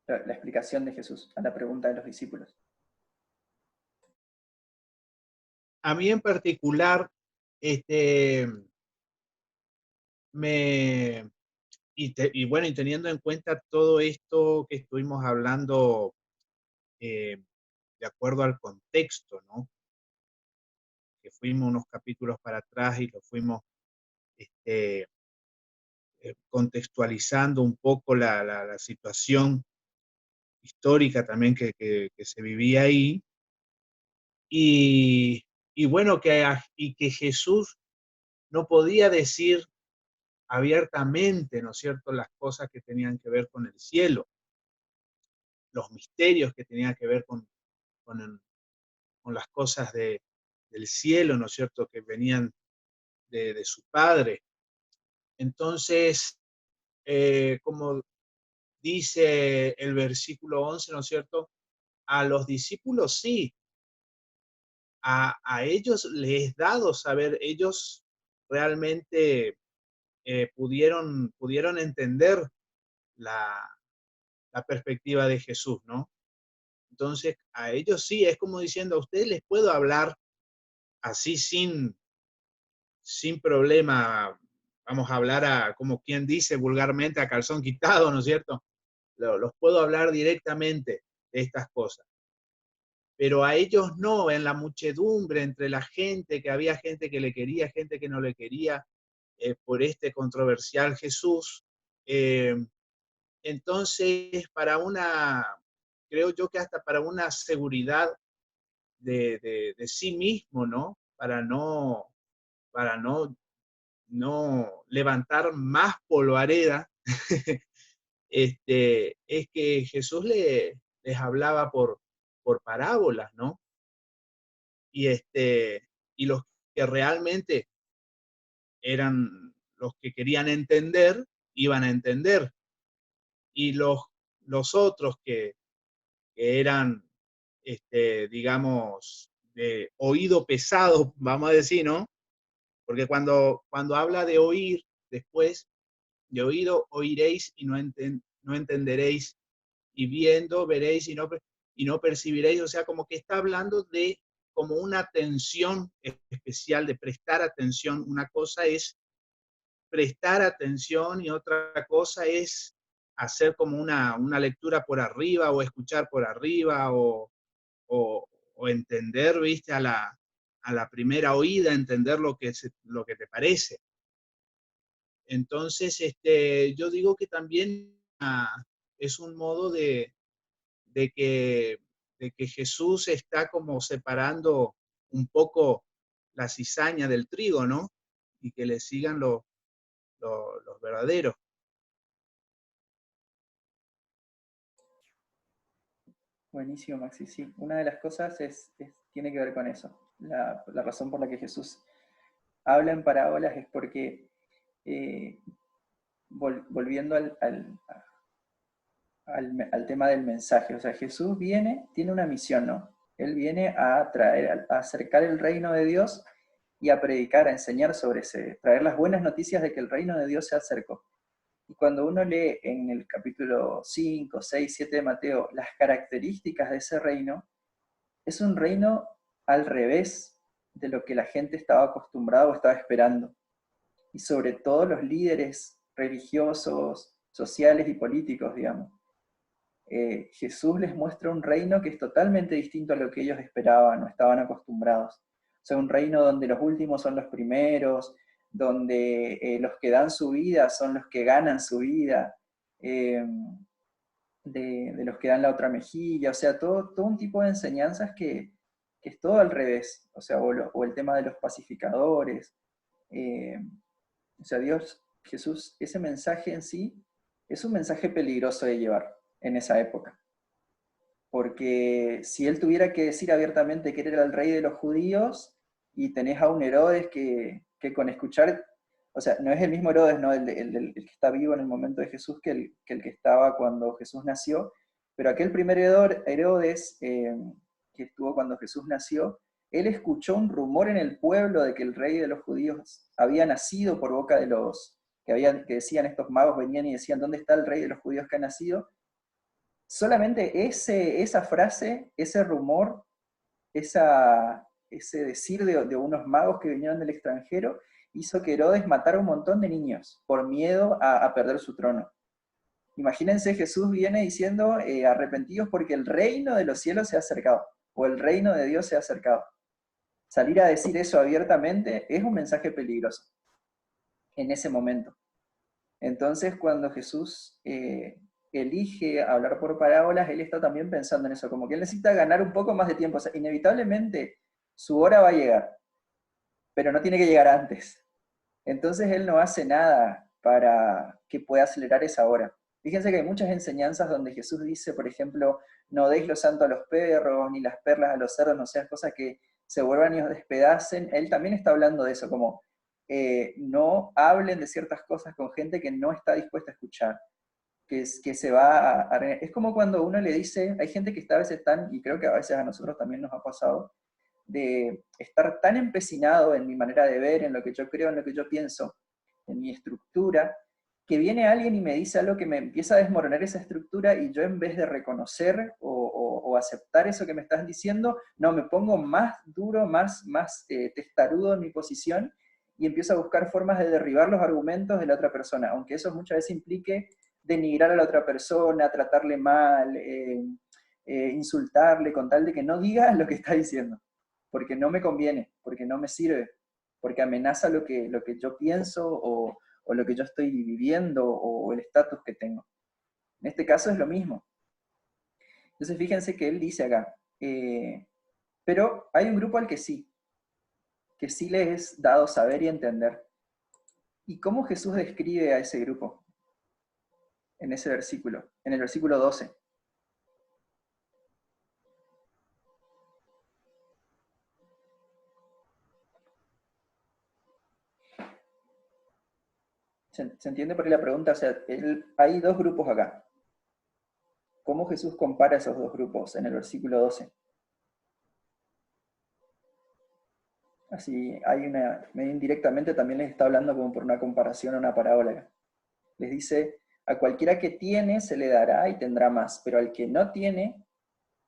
la explicación de Jesús a la pregunta de los discípulos. A mí en particular, bueno, y teniendo en cuenta todo esto que estuvimos hablando, de acuerdo al contexto, ¿no? Que fuimos unos capítulos para atrás y lo fuimos contextualizando un poco la situación histórica también que se vivía ahí. Y bueno, que Jesús no podía decir abiertamente, ¿no es cierto?, las cosas que tenían que ver con el cielo, los misterios que tenían que ver con las cosas del cielo, ¿no es cierto?, que venían de su Padre. Entonces, como dice el versículo 11, ¿no es cierto?, a los discípulos sí, a ellos les es dado saber, ellos realmente pudieron entender la perspectiva de Jesús, ¿no? Entonces, a ellos sí, es como diciendo, a ustedes les puedo hablar así sin problema, vamos a hablar como quien dice vulgarmente, a calzón quitado, ¿no es cierto? Los puedo hablar directamente de estas cosas. Pero a ellos no, en la muchedumbre, entre la gente, que había gente que le quería, gente que no le quería, por este controversial Jesús. Entonces, creo yo que hasta para una seguridad de sí mismo, ¿no? Para no levantar más polvareda, es que Jesús les hablaba por parábolas, ¿no? Y los que realmente eran los que querían entender, iban a entender. Y los otros que eran, digamos, de oído pesado, vamos a decir, ¿no? Porque cuando habla de oír, después, de oído oiréis y no entenderéis, y viendo veréis y no percibiréis, o sea, como que está hablando de como una atención especial, de prestar atención. Una cosa es prestar atención y otra cosa es hacer como una lectura por arriba o escuchar por arriba o entender, ¿viste? A la primera oída, entender lo que te parece. Entonces, yo digo que también es un modo de que Jesús está como separando un poco la cizaña del trigo, ¿no? Y que le sigan los verdaderos. Buenísimo, Maxi. Sí, una de las cosas tiene que ver con eso. La razón por la que Jesús habla en parábolas es porque, volviendo al tema del mensaje, o sea, Jesús tiene una misión, ¿no? Él viene a acercar el reino de Dios y a predicar, a enseñar sobre traer las buenas noticias de que el reino de Dios se acercó. Y cuando uno lee en el capítulo 5, 6, 7 de Mateo las características de ese reino, es un reino al revés de lo que la gente estaba acostumbrada o estaba esperando. Y sobre todo los líderes religiosos, sociales y políticos, digamos. Jesús les muestra un reino que es totalmente distinto a lo que ellos esperaban o estaban acostumbrados. O sea, un reino donde los últimos son los primeros, donde los que dan su vida son los que ganan su vida, de los que dan la otra mejilla, o sea, todo un tipo de enseñanzas que es todo al revés, o sea, o el tema de los pacificadores, o sea, Jesús, ese mensaje en sí es un mensaje peligroso de llevar en esa época, porque si él tuviera que decir abiertamente que él era el rey de los judíos, y tenés a un Herodes que con escuchar, o sea, no es el mismo Herodes, ¿no? el que está vivo en el momento de Jesús que el que estaba cuando Jesús nació, pero aquel primer Herodes que estuvo cuando Jesús nació, él escuchó un rumor en el pueblo de que el rey de los judíos había nacido por boca de los que decían estos magos, venían y decían, ¿dónde está el rey de los judíos que ha nacido? Solamente esa frase, ese rumor, ese decir de unos magos que vinieron del extranjero, hizo que Herodes matara un montón de niños por miedo a perder su trono. Imagínense, Jesús viene diciendo, arrepentidos porque el reino de los cielos se ha acercado, o el reino de Dios se ha acercado. Salir a decir eso abiertamente es un mensaje peligroso en ese momento. Entonces, cuando Jesús elige hablar por parábolas, él está también pensando en eso, como que él necesita ganar un poco más de tiempo. O sea, inevitablemente su hora va a llegar, pero no tiene que llegar antes. Entonces él no hace nada para que pueda acelerar esa hora. Fíjense que hay muchas enseñanzas donde Jesús dice, por ejemplo, no deis lo santo a los perros, ni las perlas a los cerdos, no sean cosas que se vuelvan y os despedacen. Él también está hablando de eso, como no hablen de ciertas cosas con gente que no está dispuesta a escuchar, que se va es como cuando uno le dice, hay gente que está a veces y creo que a veces a nosotros también nos ha pasado, de estar tan empecinado en mi manera de ver, en lo que yo creo, en lo que yo pienso, en mi estructura, que viene alguien y me dice algo que me empieza a desmoronar esa estructura, y yo en vez de reconocer o aceptar eso que me estás diciendo, no, me pongo más duro, más testarudo en mi posición, y empiezo a buscar formas de derribar los argumentos de la otra persona, aunque eso muchas veces implique denigrar a la otra persona, tratarle mal, insultarle, con tal de que no diga lo que está diciendo, porque no me conviene, porque no me sirve, porque amenaza lo que yo pienso o lo que yo estoy viviendo o el estatus que tengo. En este caso es lo mismo. Entonces fíjense que él dice acá, pero hay un grupo al que sí les es dado saber y entender. ¿Y cómo Jesús describe a ese grupo? En ese versículo, en el versículo 12. ¿Se entiende por ahí la pregunta? O sea, hay dos grupos acá. ¿Cómo Jesús compara esos dos grupos en el versículo 12? Así, medio indirectamente también les está hablando como por una comparación, una parábola. Les dice, a cualquiera que tiene se le dará y tendrá más, pero al que no tiene,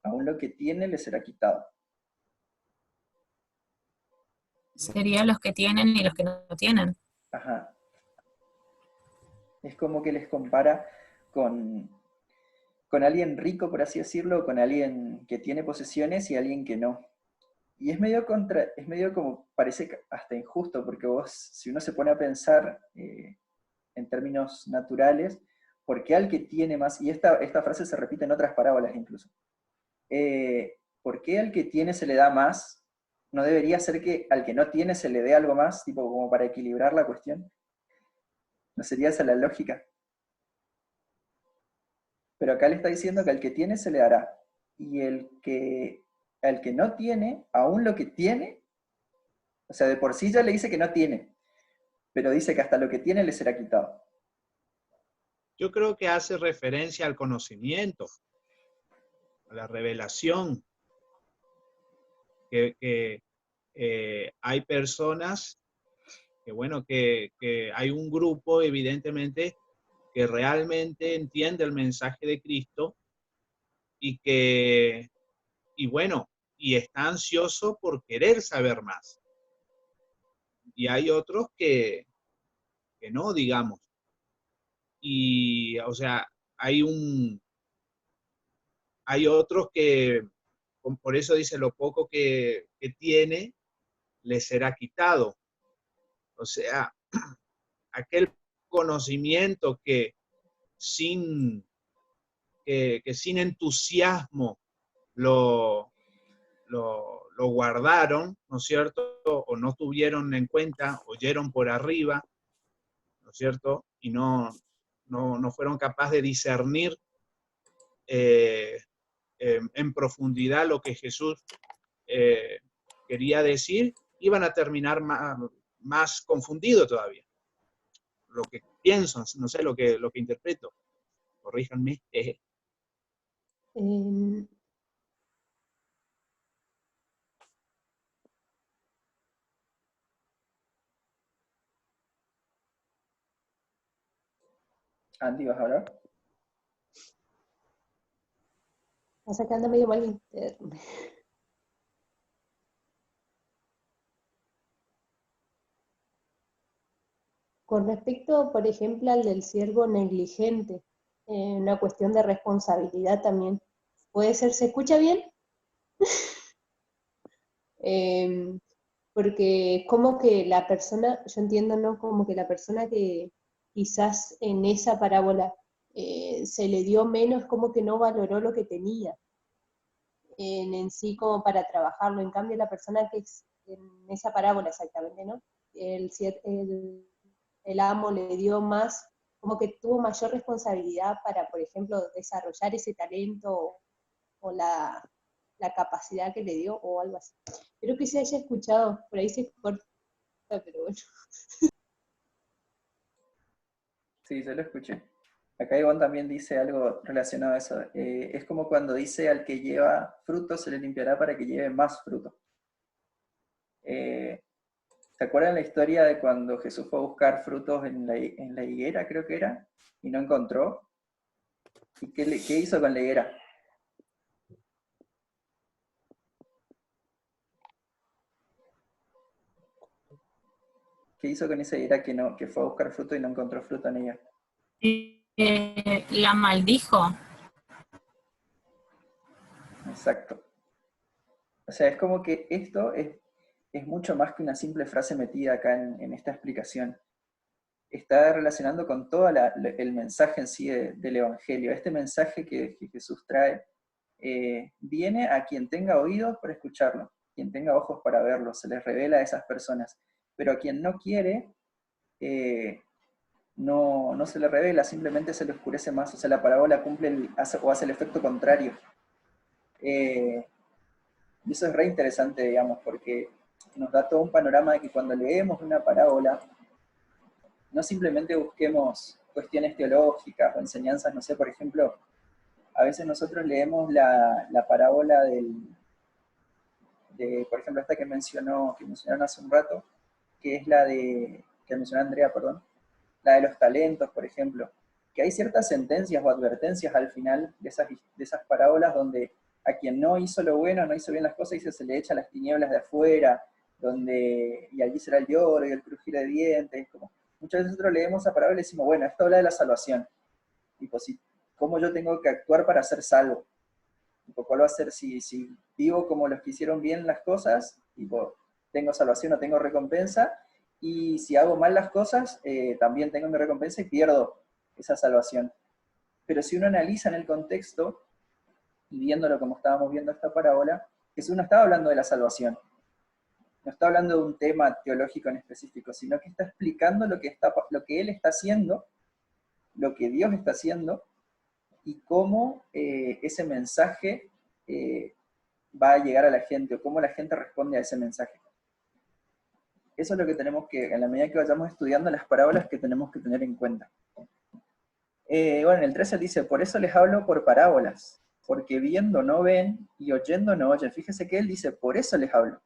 aún lo que tiene le será quitado. Serían los que tienen y los que no tienen. Ajá. Es como que les compara con alguien rico, por así decirlo, con alguien que tiene posesiones y alguien que no. Y es medio como, parece hasta injusto, porque vos, si uno se pone a pensar en términos naturales, ¿por qué al que tiene más? Y esta frase se repite en otras parábolas incluso. ¿Por qué al que tiene se le da más? ¿No debería ser que al que no tiene se le dé algo más, tipo como para equilibrar la cuestión? ¿No sería esa la lógica? Pero acá le está diciendo que al que tiene se le dará. Y al que no tiene, aún lo que tiene, o sea, de por sí ya le dice que no tiene, pero dice que hasta lo que tiene le será quitado. Yo creo que hace referencia al conocimiento, a la revelación, que hay personas que, bueno, que hay un grupo, evidentemente, que realmente entiende el mensaje de Cristo y bueno, y está ansioso por querer saber más. Y hay otros que no, digamos. Y, o sea, hay otros que, por eso dice, lo poco que tiene, le será quitado. O sea, aquel conocimiento que sin entusiasmo lo guardaron, ¿no es cierto? O no tuvieron en cuenta, oyeron por arriba, ¿no es cierto? Y no fueron capaces de discernir en profundidad lo que Jesús quería decir, iban a terminar más confundidos todavía. Lo que pienso, no sé lo que interpreto. Corríjanme. Andy, ¿vas a hablar? Está sacando medio mal internet. Con respecto, por ejemplo, al del siervo negligente, una cuestión de responsabilidad también. ¿Puede ser? ¿Se escucha bien? Porque como que la persona, yo entiendo, ¿no? Como que la persona que quizás en esa parábola se le dio menos, como que no valoró lo que tenía en sí como para trabajarlo. En cambio, la persona que es en esa parábola exactamente, ¿no? El amo le dio más, como que tuvo mayor responsabilidad para, por ejemplo, desarrollar ese talento o la capacidad que le dio o algo así. Creo que se haya escuchado, por ahí se corta, pero bueno. Sí, yo lo escuché. Acá Iván también dice algo relacionado a eso. Es como cuando dice al que lleva fruto se le limpiará para que lleve más fruto. ¿Se acuerdan la historia de cuando Jesús fue a buscar frutos en la higuera, creo que era, y no encontró? ¿Y qué hizo con la higuera? ¿Qué hizo con esa higuera que fue a buscar fruto y no encontró fruto en ella? La maldijo. Exacto. O sea, es como que esto es mucho más que una simple frase metida acá en esta explicación. Está relacionando con todo el mensaje en sí del Evangelio. Este mensaje que Jesús trae viene a quien tenga oídos para escucharlo, quien tenga ojos para verlo, se les revela a esas personas. Pero a quien no quiere, no se le revela, simplemente se le oscurece más. O sea, la parábola cumple hace el efecto contrario. Y eso es re interesante, digamos, porque nos da todo un panorama de que cuando leemos una parábola, no simplemente busquemos cuestiones teológicas o enseñanzas, no sé, por ejemplo, a veces nosotros leemos la parábola por ejemplo, esta que mencionaron hace un rato, que es que mencionó Andrea, perdón, la de los talentos, por ejemplo, que hay ciertas sentencias o advertencias al final de esas parábolas donde a quien no hizo lo bueno, no hizo bien las cosas, se le echa las tinieblas de afuera, y allí será el lloro y el crujir de dientes. Muchas veces nosotros leemos esa parábola y decimos, bueno, esto habla de la salvación. Tipo, ¿cómo yo tengo que actuar para ser salvo? Tipo, ¿cuál va a ser si vivo como los que hicieron bien las cosas? Tipo, ¿tengo salvación o tengo recompensa? Y si hago mal las cosas, también tengo mi recompensa y pierdo esa salvación. Pero si uno analiza en el contexto, y viéndolo como estábamos viendo esta parábola, Jesús no estaba hablando de la salvación, no está hablando de un tema teológico en específico, sino que está explicando lo que Él está haciendo, lo que Dios está haciendo, y cómo ese mensaje va a llegar a la gente, o cómo la gente responde a ese mensaje. Eso es lo que tenemos que, en la medida que vayamos estudiando las parábolas, que tenemos que tener en cuenta. Bueno, en el 13 dice, por eso les hablo por parábolas, porque viendo no ven y oyendo no oyen. Fíjese que él dice, por eso les hablo.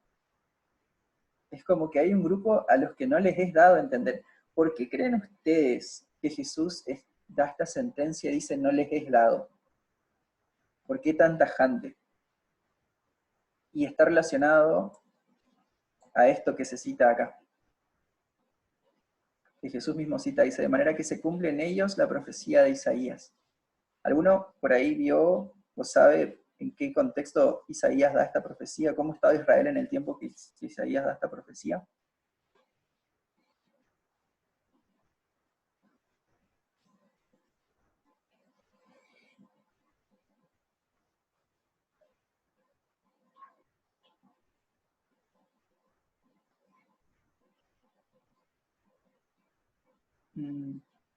Es como que hay un grupo a los que no les es dado a entender. ¿Por qué creen ustedes que Jesús da esta sentencia y dice no les es dado? ¿Por qué tan tajante? Y está relacionado a esto que se cita acá. Que Jesús mismo cita, dice, de manera que se cumple en ellos la profecía de Isaías. ¿Alguno por ahí vio o sabe en qué contexto Isaías da esta profecía? ¿Cómo estaba Israel en el tiempo que Isaías da esta profecía?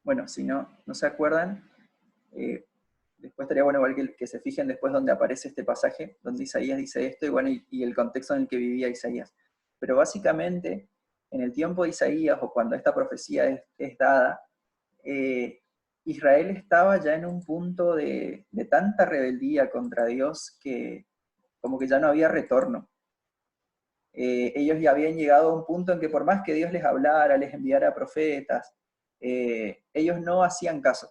Bueno, si no se acuerdan, después estaría bueno igual que se fijen después donde aparece este pasaje, donde Isaías dice esto, y bueno, y el contexto en el que vivía Isaías. Pero básicamente, en el tiempo de Isaías, o cuando esta profecía es dada, Israel estaba ya en un punto de tanta rebeldía contra Dios que como que ya no había retorno. Ellos ya habían llegado a un punto en que por más que Dios les hablara, les enviara profetas, ellos no hacían caso.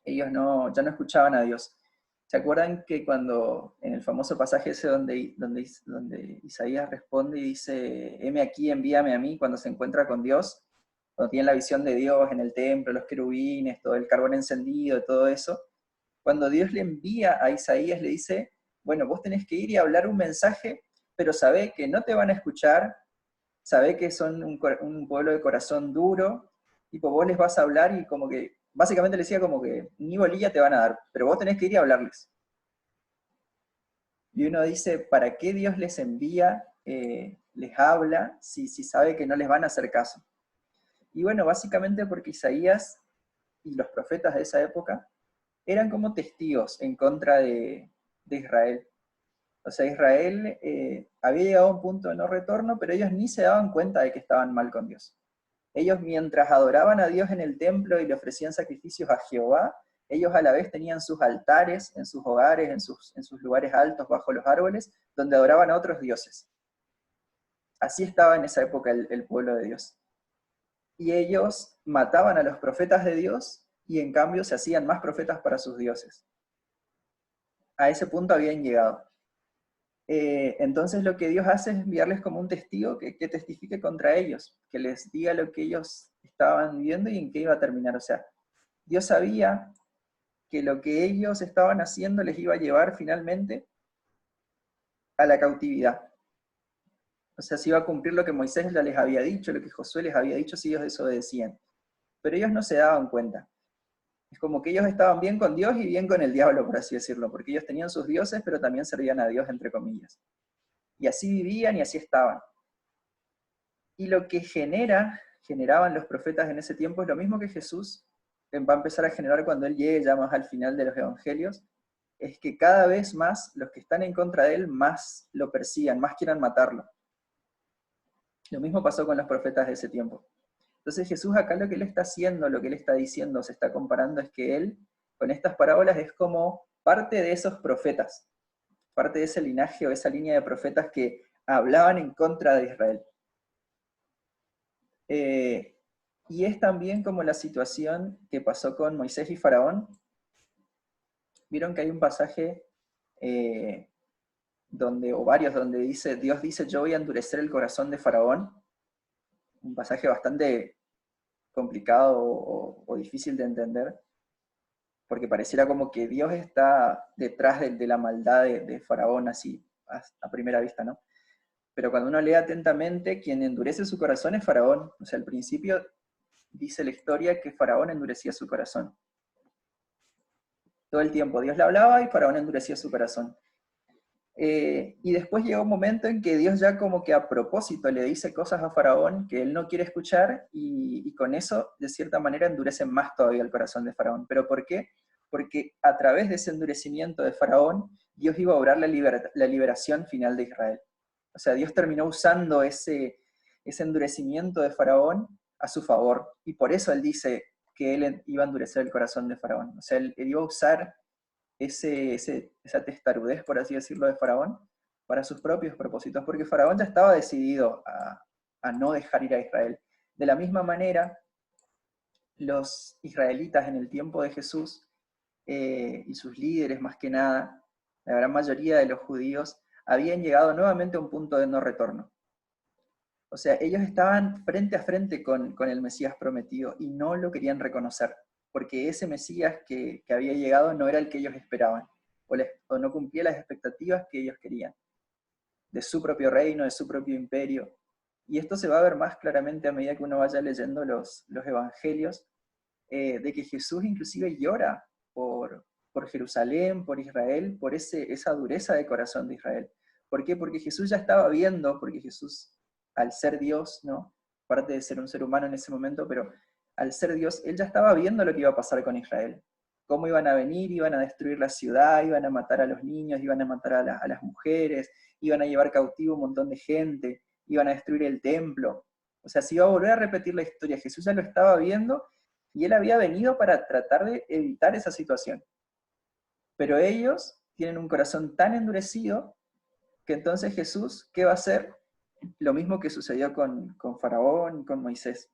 Ellos ya no escuchaban a Dios. ¿Se acuerdan que cuando, en el famoso pasaje ese donde Isaías responde y dice, heme aquí, envíame a mí, cuando se encuentra con Dios, cuando tiene la visión de Dios en el templo, los querubines, todo el carbón encendido, todo eso, cuando Dios le envía a Isaías, le dice, bueno, vos tenés que ir y hablar un mensaje, pero sabé que no te van a escuchar, sabé que son un pueblo de corazón duro, tipo, vos les vas a hablar y como que, básicamente le decía como que ni bolilla te van a dar, pero vos tenés que ir y hablarles. Y uno dice, ¿para qué Dios les envía, les habla, si sabe que no les van a hacer caso? Y bueno, básicamente porque Isaías y los profetas de esa época eran como testigos en contra de Israel. O sea, Israel había llegado a un punto de no retorno, pero ellos ni se daban cuenta de que estaban mal con Dios. Ellos, mientras adoraban a Dios en el templo y le ofrecían sacrificios a Jehová, ellos a la vez tenían sus altares en sus hogares, en sus lugares altos bajo los árboles, donde adoraban a otros dioses. Así estaba en esa época el pueblo de Dios. Y ellos mataban a los profetas de Dios y en cambio se hacían más profetas para sus dioses. A ese punto habían llegado. Entonces lo que Dios hace es enviarles como un testigo que testifique contra ellos, que les diga lo que ellos estaban viendo y en qué iba a terminar. O sea, Dios sabía que lo que ellos estaban haciendo les iba a llevar finalmente a la cautividad. O sea, se iba a cumplir lo que Moisés ya les había dicho, lo que Josué les había dicho si ellos desobedecían. Pero ellos no se daban cuenta. Es como que ellos estaban bien con Dios y bien con el diablo, por así decirlo, porque ellos tenían sus dioses, pero también servían a Dios, entre comillas. Y así vivían y así estaban. Y lo que generaban los profetas en ese tiempo es lo mismo que Jesús va a empezar a generar cuando Él llegue ya más al final de los evangelios, es que cada vez más los que están en contra de Él más lo persigan, más quieran matarlo. Lo mismo pasó con los profetas de ese tiempo. Entonces Jesús acá lo que Él está haciendo, lo que Él está diciendo, se está comparando, es que Él, con estas parábolas, es como parte de esos profetas, parte de ese linaje o esa línea de profetas que hablaban en contra de Israel. Y es también como la situación que pasó con Moisés y Faraón. Vieron que hay un pasaje o varios, donde Dios dice, yo voy a endurecer el corazón de Faraón. Un pasaje bastante complicado o difícil de entender, porque pareciera como que Dios está detrás de la maldad de Faraón, así, a primera vista, ¿no? Pero cuando uno lee atentamente, quien endurece su corazón es Faraón. O sea, al principio dice la historia que Faraón endurecía su corazón. Todo el tiempo Dios le hablaba y Faraón endurecía su corazón. Y después llega un momento en que Dios ya como que a propósito le dice cosas a Faraón que él no quiere escuchar y con eso, de cierta manera, endurece más todavía el corazón de Faraón. ¿Pero por qué? Porque a través de ese endurecimiento de Faraón, Dios iba a obrar la liberación final de Israel. O sea, Dios terminó usando ese endurecimiento de Faraón a su favor. Y por eso Él dice que Él iba a endurecer el corazón de Faraón. O sea, Él iba a usar esa testarudez, por así decirlo, de Faraón para sus propios propósitos, porque Faraón ya estaba decidido a no dejar ir a Israel. De la misma manera, los israelitas en el tiempo de Jesús y sus líderes más que nada, la gran mayoría de los judíos, habían llegado nuevamente a un punto de no retorno. O sea, ellos estaban frente a frente con el Mesías prometido y no lo querían reconocer, porque ese Mesías que había llegado no era el que ellos esperaban, o no cumplía las expectativas que ellos querían, de su propio reino, de su propio imperio. Y esto se va a ver más claramente a medida que uno vaya leyendo los evangelios, de que Jesús inclusive llora por Jerusalén, por Israel, por esa dureza de corazón de Israel. ¿Por qué? Porque Jesús ya estaba viendo, porque Jesús, al ser Dios, ¿no? Aparte de ser un ser humano en ese momento, pero al ser Dios, Él ya estaba viendo lo que iba a pasar con Israel. Cómo iban a venir, iban a destruir la ciudad, iban a matar a los niños, iban a matar a las mujeres, iban a llevar cautivo un montón de gente, iban a destruir el templo. O sea, se iba a volver a repetir la historia. Jesús ya lo estaba viendo y Él había venido para tratar de evitar esa situación. Pero ellos tienen un corazón tan endurecido que entonces Jesús, ¿qué va a hacer? Lo mismo que sucedió con Faraón y con Moisés.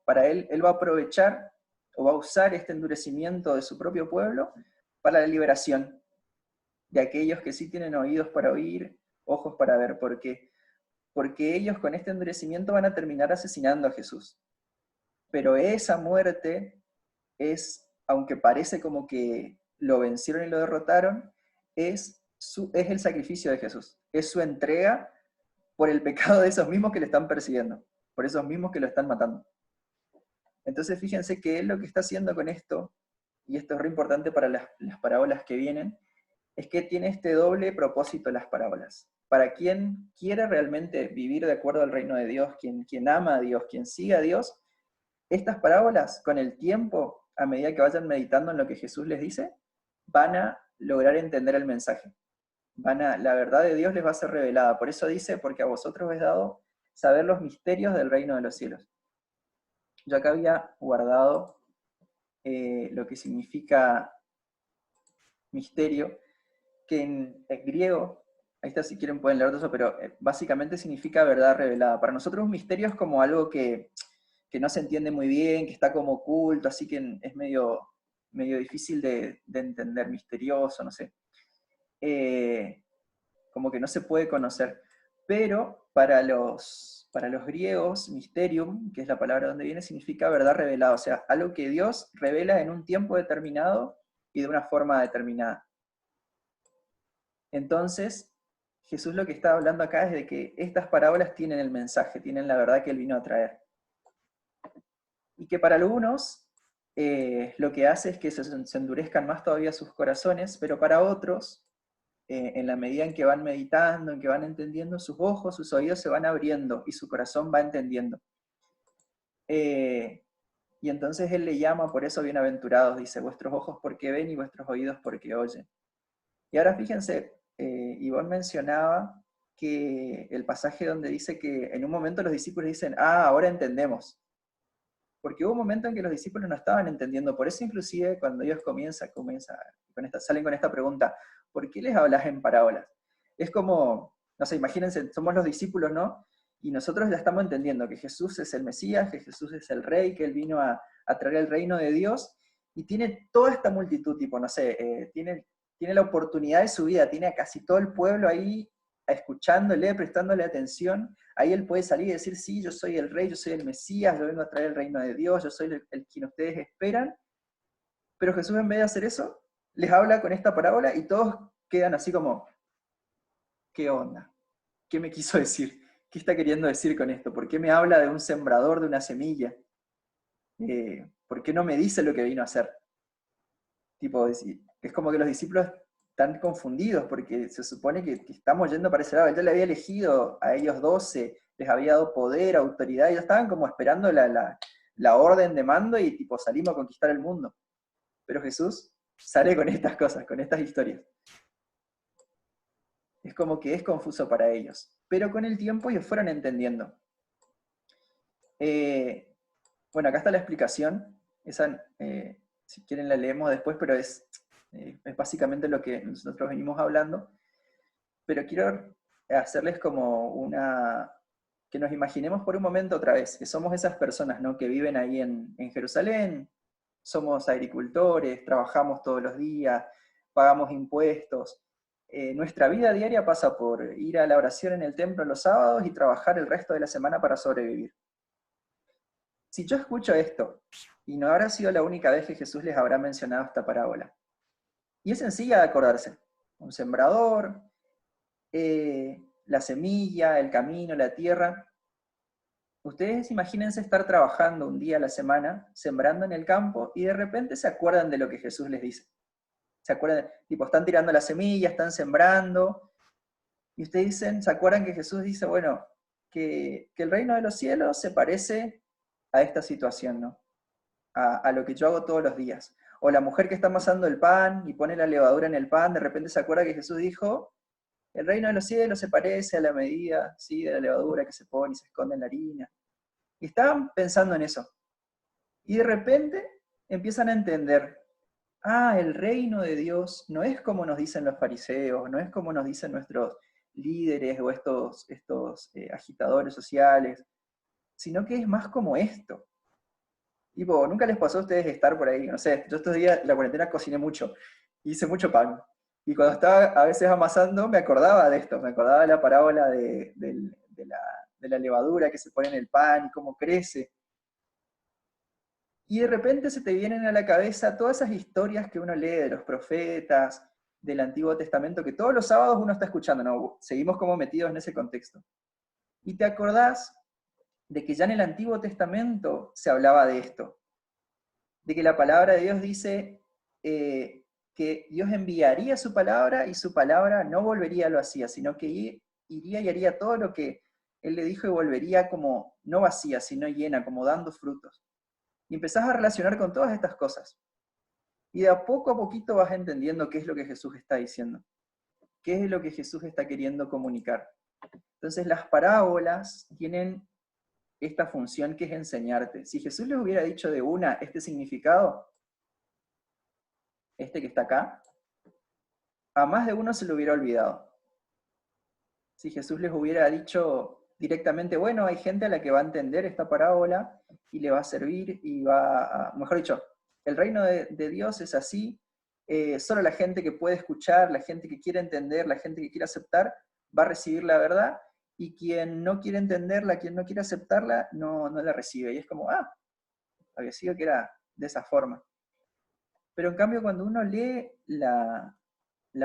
Para Él va a aprovechar o va a usar este endurecimiento de su propio pueblo para la liberación de aquellos que sí tienen oídos para oír, ojos para ver. ¿Por qué? Porque ellos con este endurecimiento van a terminar asesinando a Jesús. Pero esa muerte es, aunque parece como que lo vencieron y lo derrotaron, es el sacrificio de Jesús. Es su entrega por el pecado de esos mismos que le están persiguiendo, por esos mismos que lo están matando. Entonces fíjense que Él lo que está haciendo con esto, y esto es re importante para las parábolas que vienen, es que tiene este doble propósito las parábolas. Para quien quiere realmente vivir de acuerdo al reino de Dios, quien ama a Dios, quien sigue a Dios, estas parábolas, con el tiempo, a medida que vayan meditando en lo que Jesús les dice, van a lograr entender el mensaje. La verdad de Dios les va a ser revelada. Por eso dice, porque a vosotros es dado saber los misterios del reino de los cielos. Yo acá había guardado lo que significa misterio, que en griego ahí está, si quieren pueden leer todo eso, pero básicamente significa verdad revelada. Para nosotros un misterio es como algo que no se entiende muy bien, que está como oculto, así que es medio difícil de entender, misterioso, no sé. Como que no se puede conocer. Pero para los griegos, mysterium, que es la palabra donde viene, significa verdad revelada, o sea, algo que Dios revela en un tiempo determinado y de una forma determinada. Entonces, Jesús lo que está hablando acá es de que estas parábolas tienen el mensaje, tienen la verdad que Él vino a traer. Y que para algunos lo que hace es que se endurezcan más todavía sus corazones, pero para otros, en la medida en que van meditando, en que van entendiendo, sus ojos, sus oídos se van abriendo y su corazón va entendiendo. Y entonces Él le llama, por eso bienaventurados, dice, vuestros ojos porque ven y vuestros oídos porque oyen. Y ahora fíjense, Ivonne mencionaba que el pasaje donde dice que en un momento los discípulos dicen, ahora entendemos. Porque hubo un momento en que los discípulos no estaban entendiendo, por eso inclusive cuando ellos salen con esta pregunta, ¿por qué les hablas en parábolas? Es como, no sé, imagínense, somos los discípulos, ¿no? Y nosotros ya estamos entendiendo que Jesús es el Mesías, que Jesús es el Rey, que Él vino a traer el reino de Dios, y tiene toda esta multitud, tipo, no sé, tiene la oportunidad de su vida, tiene a casi todo el pueblo ahí escuchándole, prestándole atención. Ahí Él puede salir y decir, sí, yo soy el Rey, yo soy el Mesías, yo vengo a traer el reino de Dios, yo soy el quien ustedes esperan. Pero Jesús, en vez de hacer eso, les habla con esta parábola y todos quedan así como, ¿qué onda? ¿Qué me quiso decir? ¿Qué está queriendo decir con esto? ¿Por qué me habla de un sembrador, de una semilla? ¿Por qué no me dice lo que vino a hacer? Tipo, es como que los discípulos están confundidos, porque se supone que estamos yendo para ese lado. Él ya le había elegido a ellos 12, les había dado poder, autoridad, ellos estaban como esperando la orden de mando y tipo salimos a conquistar el mundo. Pero Jesús sale con estas cosas, con estas historias. Es como que es confuso para ellos. Pero con el tiempo ellos fueron entendiendo. Bueno, acá está la explicación. Esa, si quieren la leemos después, pero es básicamente lo que nosotros venimos hablando. Pero quiero hacerles como que nos imaginemos por un momento otra vez, que somos esas personas, ¿no?, que viven ahí en Jerusalén, somos agricultores, trabajamos todos los días, pagamos impuestos. Nuestra vida diaria pasa por ir a la oración en el templo los sábados y trabajar el resto de la semana para sobrevivir. Si yo escucho esto, y no habrá sido la única vez que Jesús les habrá mencionado esta parábola, y es sencilla de acordarse, un sembrador, la semilla, el camino, la tierra. Ustedes imagínense estar trabajando un día a la semana, sembrando en el campo, y de repente se acuerdan de lo que Jesús les dice. Se acuerdan, tipo, están tirando la semilla, están sembrando, y ustedes se acuerdan que Jesús dice, bueno, que el reino de los cielos se parece a esta situación, ¿no? A lo que yo hago todos los días. O la mujer que está amasando el pan y pone la levadura en el pan, de repente se acuerda que Jesús dijo, el reino de los cielos se parece a la medida, ¿sí?, de la levadura que se pone y se esconde en la harina. Y estaban pensando en eso. Y de repente empiezan a entender, el reino de Dios no es como nos dicen los fariseos, no es como nos dicen nuestros líderes o estos agitadores sociales, sino que es más como esto. Tipo, ¿nunca les pasó a ustedes estar por ahí? No sé, yo estos días, la cuarentena, cociné mucho, hice mucho pan. Y cuando estaba a veces amasando, me acordaba de esto, me acordaba de la parábola de la levadura que se pone en el pan y cómo crece. Y de repente se te vienen a la cabeza todas esas historias que uno lee de los profetas, del Antiguo Testamento, que todos los sábados uno está escuchando, ¿no? Seguimos como metidos en ese contexto. Y te acordás de que ya en el Antiguo Testamento se hablaba de esto, de que la palabra de Dios dice que Dios enviaría su palabra y su palabra no volvería a lo vacía, sino que iría y haría todo lo que Él le dijo y volvería como no vacía, sino llena, como dando frutos. Y empezás a relacionar con todas estas cosas. Y de a poquito vas entendiendo qué es lo que Jesús está diciendo, qué es lo que Jesús está queriendo comunicar. Entonces las parábolas tienen esta función que es enseñarte. Si Jesús les hubiera dicho de una este significado, este que está acá, a más de uno se lo hubiera olvidado. Si Jesús les hubiera dicho directamente, bueno, hay gente a la que va a entender esta parábola y le va a servir y va a, mejor dicho, el reino de Dios es así, solo la gente que puede escuchar, la gente que quiere entender, la gente que quiere aceptar, va a recibir la verdad, y quien no quiere entenderla, quien no quiere aceptarla, no la recibe. Y es como, había sido que era de esa forma. Pero en cambio, cuando uno lee la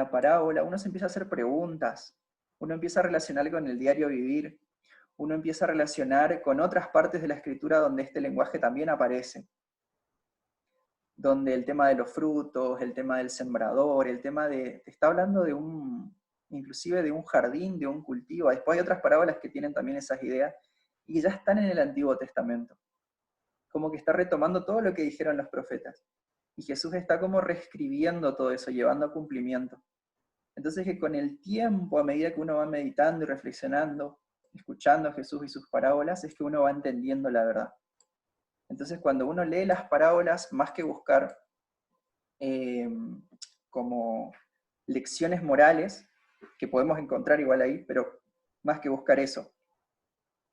parábola, uno se empieza a hacer preguntas, uno empieza a relacionar con el diario vivir, uno empieza a relacionar con otras partes de la escritura donde este lenguaje también aparece, donde el tema de los frutos, el tema del sembrador, el tema de, está hablando de inclusive de un jardín, de un cultivo. Después hay otras parábolas que tienen también esas ideas y que ya están en el Antiguo Testamento. Como que está retomando todo lo que dijeron los profetas. Y Jesús está como reescribiendo todo eso, llevando a cumplimiento. Entonces que con el tiempo, a medida que uno va meditando y reflexionando, escuchando a Jesús y sus parábolas, es que uno va entendiendo la verdad. Entonces cuando uno lee las parábolas, más que buscar como lecciones morales, que podemos encontrar igual ahí, pero más que buscar eso,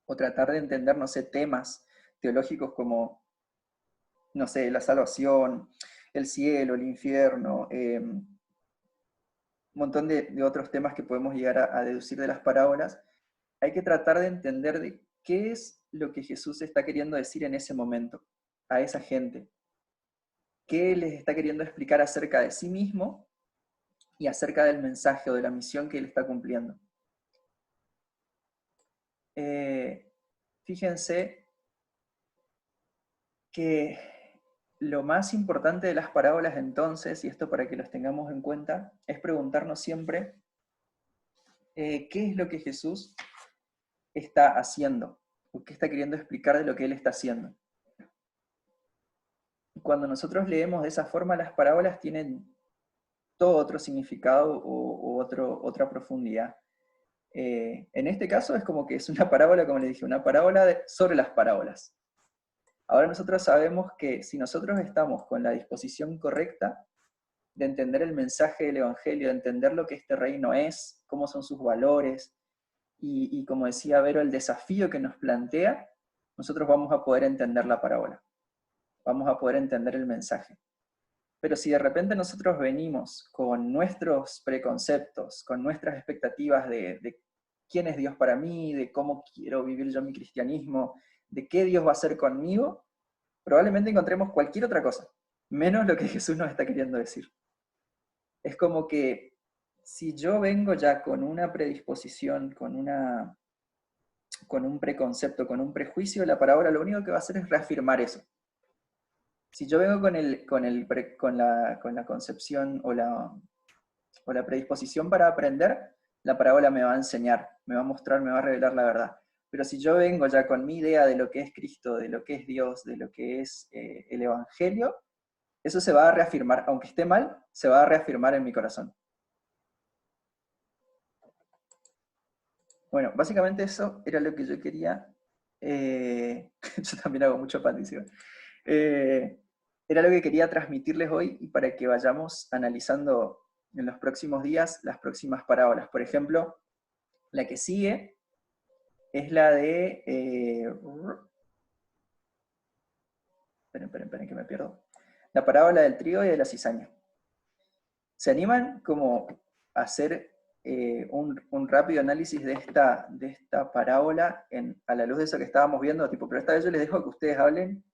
o tratar de entender, no sé, temas teológicos como, no sé, la salvación, el cielo, el infierno, un montón de otros temas que podemos llegar a deducir de las parábolas, hay que tratar de entender de qué es lo que Jesús está queriendo decir en ese momento a esa gente. ¿Qué les está queriendo explicar acerca de sí mismo y acerca del mensaje o de la misión que él está cumpliendo? Fíjense que lo más importante de las parábolas entonces, y esto para que los tengamos en cuenta, es preguntarnos siempre qué es lo que Jesús está haciendo, o qué está queriendo explicar de lo que él está haciendo. Y cuando nosotros leemos de esa forma, las parábolas tienen todo otro significado o otra profundidad. En este caso es como que es una parábola, como les dije, una parábola sobre las parábolas. Ahora nosotros sabemos que si nosotros estamos con la disposición correcta de entender el mensaje del Evangelio, de entender lo que este reino es, cómo son sus valores, y como decía Vero, el desafío que nos plantea, nosotros vamos a poder entender la parábola, vamos a poder entender el mensaje. Pero si de repente nosotros venimos con nuestros preconceptos, con nuestras expectativas de quién es Dios para mí, de cómo quiero vivir yo mi cristianismo, de qué Dios va a hacer conmigo, probablemente encontremos cualquier otra cosa, menos lo que Jesús nos está queriendo decir. Es como que si yo vengo ya con una predisposición, con un preconcepto, con un prejuicio, la parábola lo único que va a hacer es reafirmar eso. Si yo vengo con la concepción o la predisposición para aprender, la parábola me va a enseñar, me va a mostrar, me va a revelar la verdad. Pero si yo vengo ya con mi idea de lo que es Cristo, de lo que es Dios, de lo que es el Evangelio, eso se va a reafirmar, aunque esté mal, se va a reafirmar en mi corazón. Bueno, básicamente eso era lo que yo quería. Yo también hago mucho paticio. Era lo que quería transmitirles hoy y para que vayamos analizando en los próximos días las próximas parábolas. Por ejemplo, la que sigue es la de... Esperen que me pierdo. La parábola del trigo y de la cizaña. ¿Se animan como a hacer un rápido análisis de esta parábola a la luz de eso que estábamos viendo? Pero esta vez yo les dejo que ustedes hablen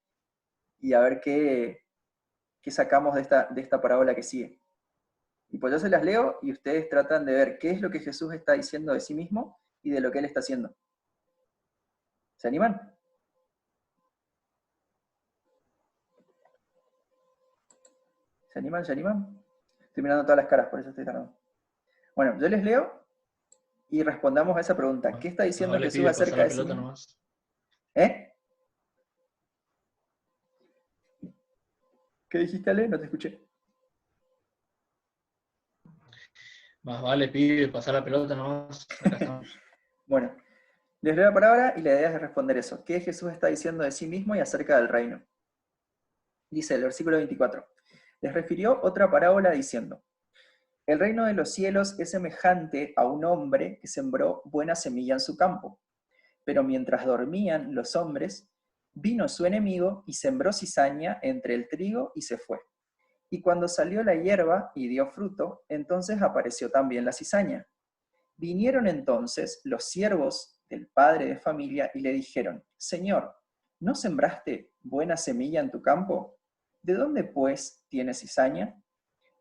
y a ver qué sacamos de esta parábola que sigue. Y pues yo se las leo y ustedes tratan de ver qué es lo que Jesús está diciendo de sí mismo y de lo que él está haciendo. ¿Se animan? ¿Se animan? ¿Se animan? Estoy mirando todas las caras, por eso estoy tardando. Bueno, yo les leo y respondamos a esa pregunta. ¿Qué está diciendo Jesús acerca de sí mismo? ¿Eh? ¿Qué dijiste, Ale? No te escuché. Más vale, pibe, pasar la pelota nomás. Acá estamos. Bueno, les leo la palabra y la idea es responder eso. ¿Qué Jesús está diciendo de sí mismo y acerca del reino? Dice el versículo 24. Les refirió otra parábola diciendo: El reino de los cielos es semejante a un hombre que sembró buena semilla en su campo. Pero mientras dormían los hombres, vino su enemigo y sembró cizaña entre el trigo y se fue. Y cuando salió la hierba y dio fruto, entonces apareció también la cizaña. Vinieron entonces los siervos del padre de familia y le dijeron: Señor, ¿no sembraste buena semilla en tu campo? ¿De dónde pues tienes cizaña?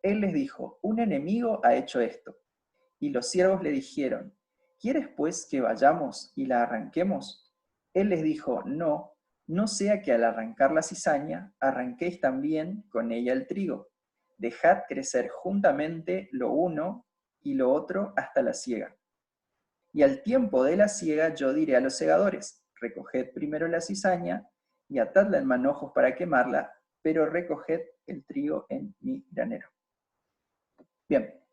Él les dijo: Un enemigo ha hecho esto. Y los siervos le dijeron: ¿Quieres pues que vayamos y la arranquemos? Él les dijo: No, no sea que al arrancar la cizaña arranquéis también con ella el trigo. Dejad crecer juntamente lo uno y lo otro hasta la siega. Y al tiempo de la siega yo diré a los segadores: Recoged primero la cizaña y atadla en manojos para quemarla, pero recoged el trigo en mi granero. Bien,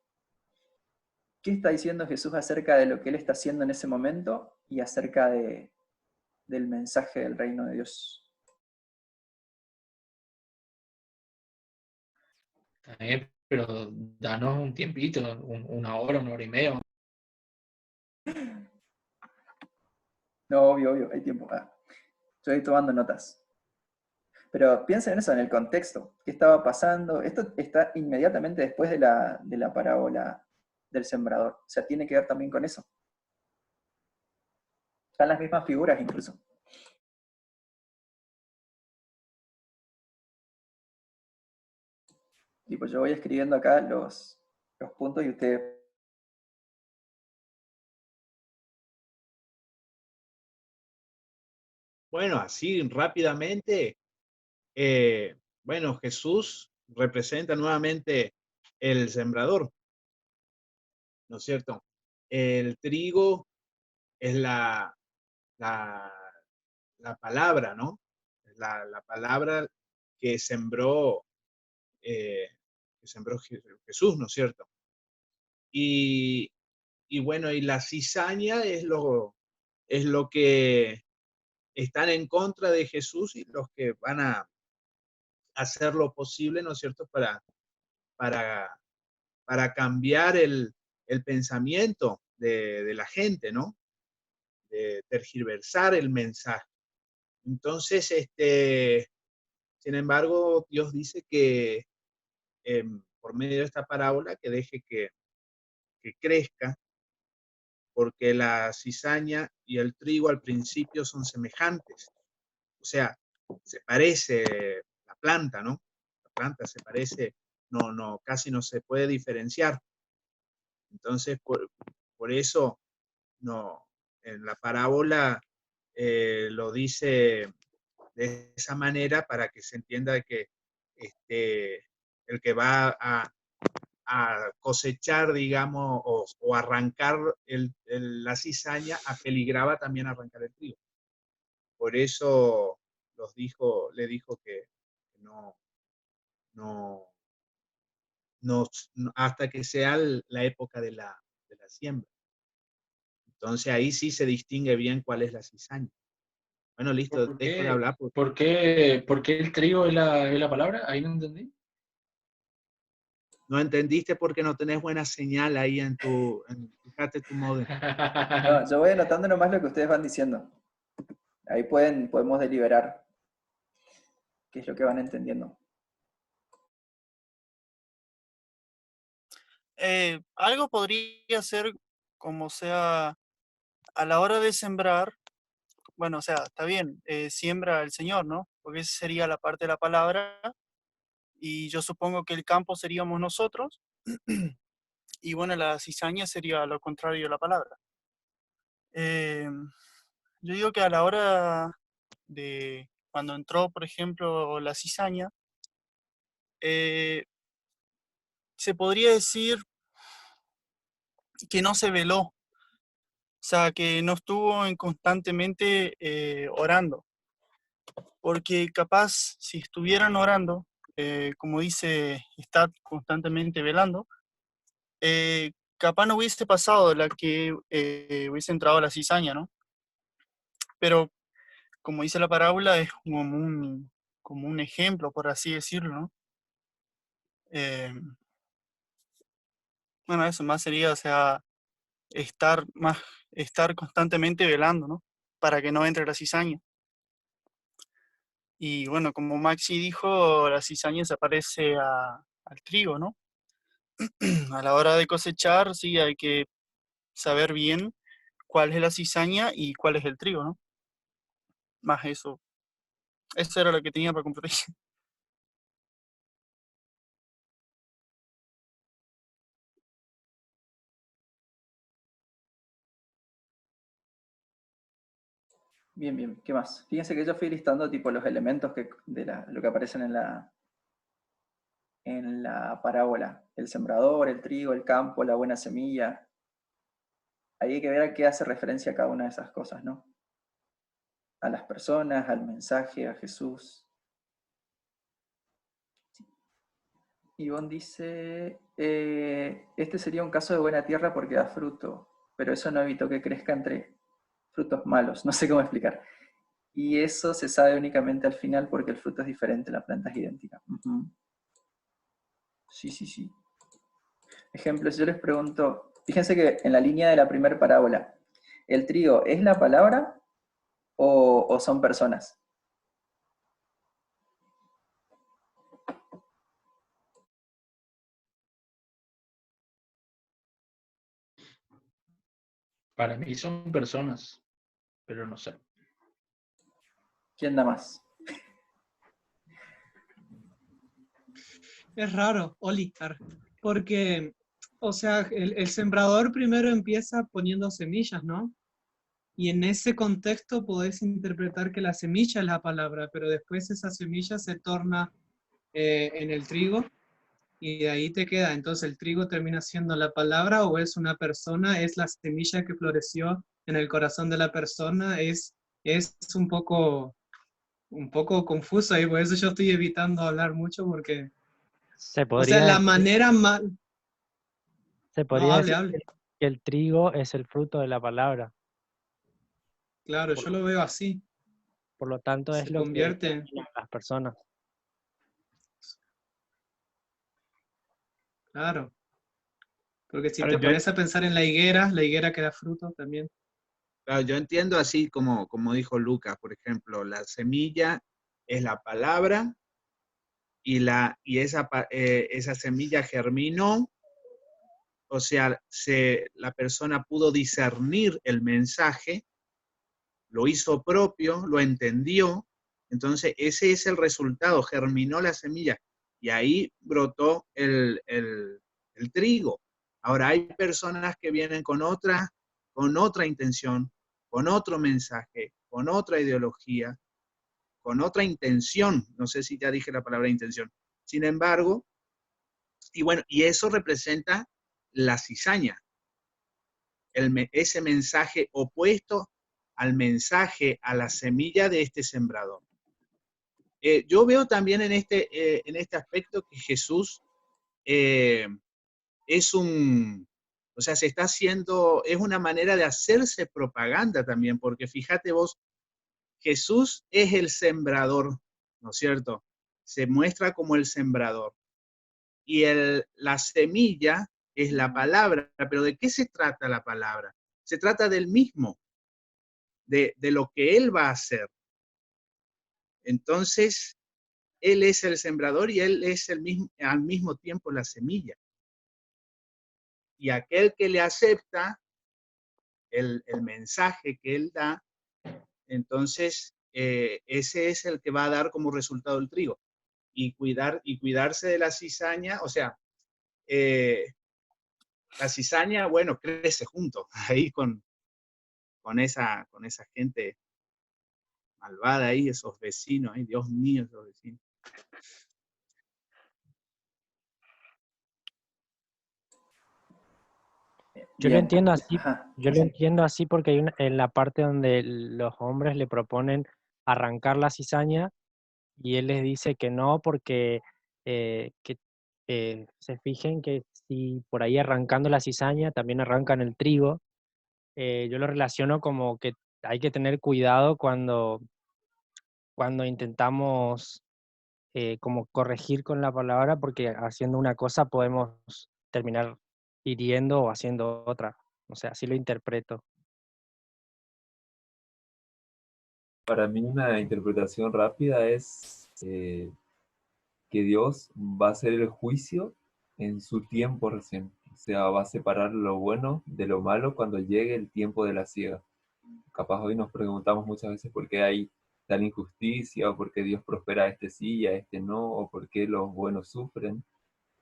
¿qué está diciendo Jesús acerca de lo que él está haciendo en ese momento y acerca del mensaje del reino de Dios? También, pero danos un tiempito, una hora y media. No, obvio, hay tiempo. Estoy tomando notas. Pero piensen en eso, en el contexto. ¿Qué estaba pasando? Esto está inmediatamente después de la parábola del sembrador. O sea, tiene que ver también con eso. Están las mismas figuras incluso. Y pues yo voy escribiendo acá los puntos y ustedes... Bueno, así rápidamente, bueno, Jesús representa nuevamente el sembrador, ¿no es cierto? El trigo es la, la palabra, ¿no? La palabra que sembró, Jesús, ¿no es cierto? Y, y bueno, y la cizaña es lo que están en contra de Jesús y los que van a hacer lo posible, ¿no es cierto?, para, para cambiar el pensamiento de la gente, ¿no? De tergiversar el mensaje. Entonces, sin embargo, Dios dice que por medio de esta parábola que deje que crezca, porque la cizaña y el trigo al principio son semejantes. O sea, se parece la planta, ¿no? La planta se parece, casi no se puede diferenciar. Entonces, por eso, no, en la parábola lo dice de esa manera para que se entienda que el que va a cosechar, digamos, o arrancar la cizaña, apeligraba también arrancar el trigo. Por eso le dijo que no, no, hasta que sea la época de la siembra. Entonces ahí sí se distingue bien cuál es la cizaña. Bueno, listo, dejo de hablar. ¿Por qué el trigo es la palabra? Ahí no entendí. No entendiste porque no tenés buena señal ahí fíjate tu modem. No, yo voy anotando nomás lo que ustedes van diciendo. Ahí podemos deliberar qué es lo que van entendiendo. Algo podría ser como sea a la hora de sembrar, bueno, o sea, está bien, siembra el Señor, ¿no? Porque esa sería la parte de la palabra, y yo supongo que el campo seríamos nosotros, y bueno, la cizaña sería lo contrario de la palabra. Yo digo que a la hora de cuando entró, por ejemplo, la cizaña, se podría decir que no se veló, o sea, que no estuvo constantemente orando, porque capaz si estuvieran orando, como dice, está constantemente velando, capaz no hubiese pasado la que hubiese entrado la cizaña, ¿no? Pero como dice la parábola, es como un ejemplo, por así decirlo, ¿no? Bueno, eso más sería, o sea, estar constantemente velando, ¿no? Para que no entre la cizaña. Y bueno, como Maxi dijo, la cizaña se parece al trigo, ¿no? A la hora de cosechar, sí, hay que saber bien cuál es la cizaña y cuál es el trigo, ¿no? Más eso. Eso era lo que tenía para compartir. Bien, bien. ¿Qué más? Fíjense que yo fui listando tipo los elementos lo que aparecen en la parábola. El sembrador, el trigo, el campo, la buena semilla. Ahí hay que ver a qué hace referencia cada una de esas cosas, ¿no? A las personas, al mensaje, a Jesús. Ivonne dice, este sería un caso de buena tierra porque da fruto, pero eso no evitó que crezca entre frutos malos, no sé cómo explicar. Y eso se sabe únicamente al final porque el fruto es diferente, la planta es idéntica. Ujú. Sí, sí, sí. Ejemplo, si yo les pregunto, fíjense que en la línea de la primera parábola, ¿el trigo es la palabra o son personas? Para mí son personas, pero no sé. ¿Quién da más? Es raro, Olicar, porque, o sea, el sembrador primero empieza poniendo semillas, ¿no? Y en ese contexto podés interpretar que la semilla es la palabra, pero después esa semilla se torna en el trigo y de ahí te queda. Entonces, ¿el trigo termina siendo la palabra o es una persona? ¿Es la semilla que floreció en el corazón de la persona? Es un poco confuso y por eso yo estoy evitando hablar mucho porque, Se o sea, podría la decir, manera mal... se No, podría hable, decir hable. que el trigo es el fruto de la palabra. Claro, Por, yo lo veo así. por lo tanto, es Se lo que convierte, define a las personas. claro. Porque si Pero te yo, pones a pensar en la higuera que da fruto también. Claro, yo entiendo así como dijo Lucas, por ejemplo, la semilla es la palabra y esa semilla germinó, o sea, la persona pudo discernir el mensaje, lo hizo propio, lo entendió, entonces ese es el resultado, germinó la semilla y ahí brotó el trigo. Ahora hay personas que vienen con otra intención, con otro mensaje, con otra ideología, con otra intención. No sé si ya dije la palabra intención. Sin embargo, y bueno, y eso representa la cizaña, ese mensaje opuesto al mensaje, a la semilla de este sembrador. Yo veo también en este aspecto que Jesús es o sea, se está haciendo, es una manera de hacerse propaganda también, porque fíjate vos, Jesús es el sembrador, ¿no es cierto? Se muestra como el sembrador. Y la semilla es la palabra, pero ¿de qué se trata la palabra? Se trata del mismo, de lo que Él va a hacer. Entonces, Él es el sembrador y Él es al mismo tiempo la semilla. Y aquel que le acepta el mensaje que Él da, entonces ese es el que va a dar como resultado el trigo. Y cuidarse de la cizaña, o sea, la cizaña, bueno, crece junto ahí con esa gente malvada ahí, esos vecinos, ay, Dios mío, esos vecinos. Yo lo Bien. entiendo así, Ajá. yo lo entiendo así porque hay en la parte donde los hombres le proponen arrancar la cizaña y él les dice que no porque se fijen que si por ahí arrancando la cizaña también arrancan el trigo. Yo lo relaciono como que hay que tener cuidado cuando intentamos como corregir con la palabra porque haciendo una cosa podemos terminar hiriendo o haciendo otra. O sea, así lo interpreto. Para mí una interpretación rápida es que Dios va a hacer el juicio en su tiempo recién. O sea, va a separar lo bueno de lo malo cuando llegue el tiempo de la siega. Capaz hoy nos preguntamos muchas veces por qué hay tal injusticia, o por qué Dios prospera a este sí y a este no, o por qué los buenos sufren.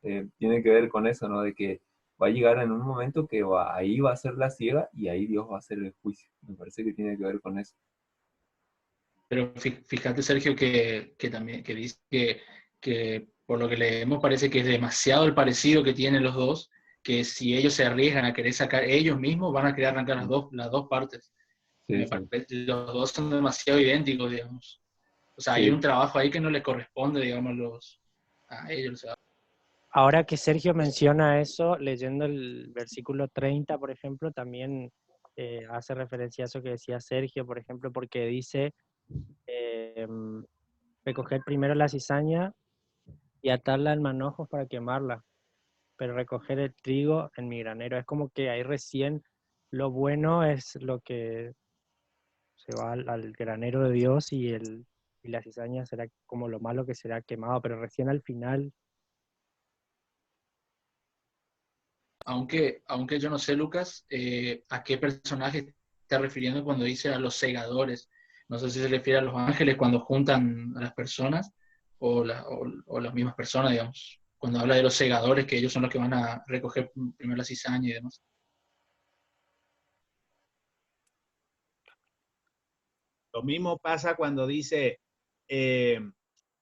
Tiene que ver con eso, ¿no? De que va a llegar en un momento que ahí va a ser la siega y ahí Dios va a hacer el juicio. Me parece que tiene que ver con eso. Pero fíjate, Sergio, que también que dice que por lo que leemos parece que es demasiado el parecido que tienen los dos, que si ellos se arriesgan a querer sacar ellos mismos, van a querer arrancar las dos partes. Sí, Los dos son demasiado idénticos, digamos. O sea, hay un trabajo ahí que no les corresponde, digamos, a ellos. O sea. Ahora que Sergio menciona eso, leyendo el versículo 30, por ejemplo, también hace referencia a eso que decía Sergio, por ejemplo, porque dice recoger primero la cizaña y atarla en manojos para quemarla, pero recoger el trigo en mi granero. Es como que ahí recién lo bueno es lo que se va al granero de Dios y la cizaña será como lo malo que será quemado, pero recién al final. Aunque yo no sé, Lucas, a qué personaje está refiriendo cuando dice a los segadores. No sé si se refiere a los ángeles cuando juntan a las personas o las mismas personas, digamos. Cuando habla de los segadores, que ellos son los que van a recoger primero la cizaña y demás. Lo mismo pasa cuando dice,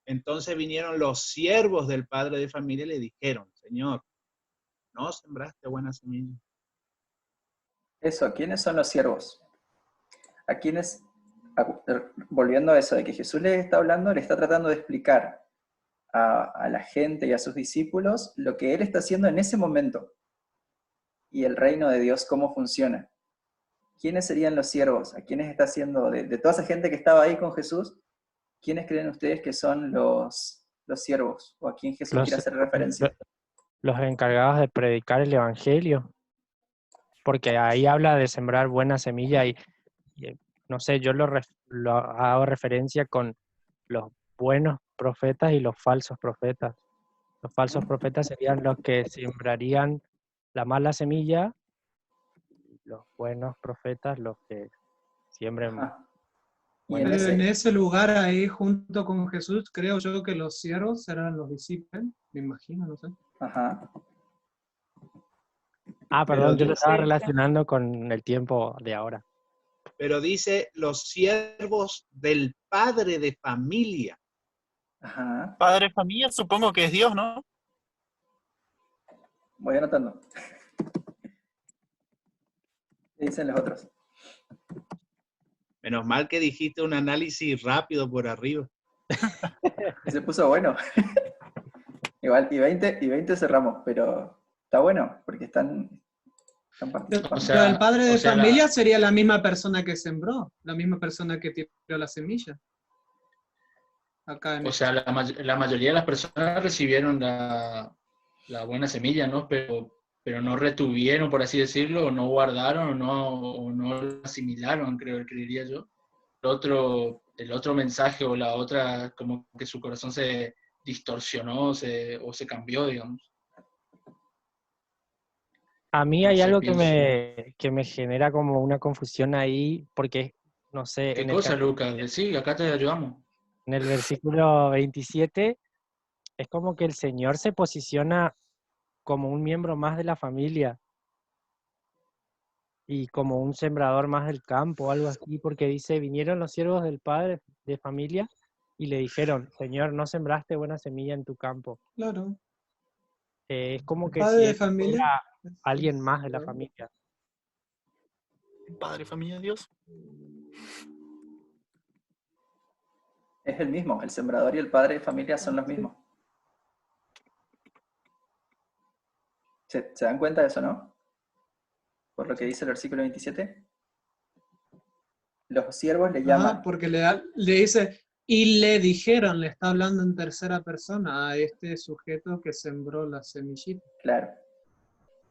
entonces vinieron los siervos del padre de familia y le dijeron, Señor, no sembraste buena semilla. Eso, ¿quiénes son los siervos? ¿A quiénes? Volviendo a eso, de que Jesús les está hablando, le está tratando de explicar a la gente y a sus discípulos lo que Él está haciendo en ese momento y el reino de Dios, cómo funciona. ¿Quiénes serían los siervos? ¿A quiénes está haciendo? De toda esa gente que estaba ahí con Jesús, ¿quiénes creen ustedes que son los siervos? ¿O a quién Jesús quiere hacer referencia? Los encargados de predicar el evangelio, porque ahí habla de sembrar buena semilla y no sé, yo lo hago referencia con los buenos profetas y los falsos profetas. Los falsos profetas serían los que sembrarían la mala semilla, y los buenos profetas los que siembren. Pero en ese lugar ahí, junto con Jesús, creo yo que los siervos serán los discípulos, me imagino, no sé. Ajá. Perdón, yo lo estaba relacionando con el tiempo de ahora. Pero dice los siervos del padre de familia. Ajá. Padre de familia, supongo que es Dios, ¿no? Voy anotando. ¿Qué dicen los otros? Menos mal que dijiste un análisis rápido por arriba. Se puso bueno. Igual, y 20 cerramos, pero está bueno, porque están participando. Pero el padre de familia sería la misma persona que sembró, la misma persona que tiró la semilla. Acá en la mayoría de las personas recibieron la buena semilla, ¿no? Pero no retuvieron, por así decirlo, o no guardaron, o no asimilaron, creería yo. El otro mensaje o la otra, como que su corazón se distorsionó o se cambió, digamos. A mí hay algo que me genera como una confusión ahí, porque, no sé... ¿Qué cosa, Lucas? Sí, acá te ayudamos. En el versículo 27, es como que el Señor se posiciona como un miembro más de la familia y como un sembrador más del campo, algo así, porque dice, vinieron los siervos del padre de familia y le dijeron, Señor, no sembraste buena semilla en tu campo. Claro. Es como que padre si de familia fuera alguien más de la familia. Padre, familia, Dios. Es el mismo, el sembrador y el padre de familia son los mismos. ¿Se dan cuenta de eso, no? Por lo que dice el versículo 27. Los siervos le llaman. Porque le dice, y le dijeron, le está hablando en tercera persona a este sujeto que sembró la semillita. Claro.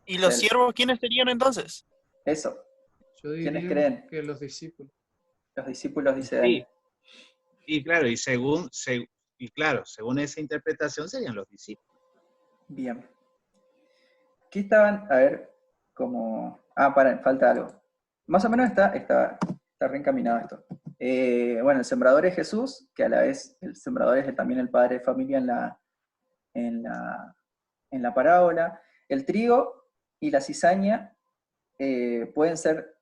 ¿Y los Del- siervos quiénes serían entonces? Eso. Yo ¿Quiénes diría creen? que los discípulos. Los discípulos, dice Sí, Dani. y claro, según esa interpretación serían los discípulos. Bien. ¿Qué estaban? A ver, como... falta algo. Más o menos está reencaminado esto. Bueno, el sembrador es Jesús, que a la vez el sembrador es también el padre de familia en la parábola. El trigo y la cizaña pueden ser,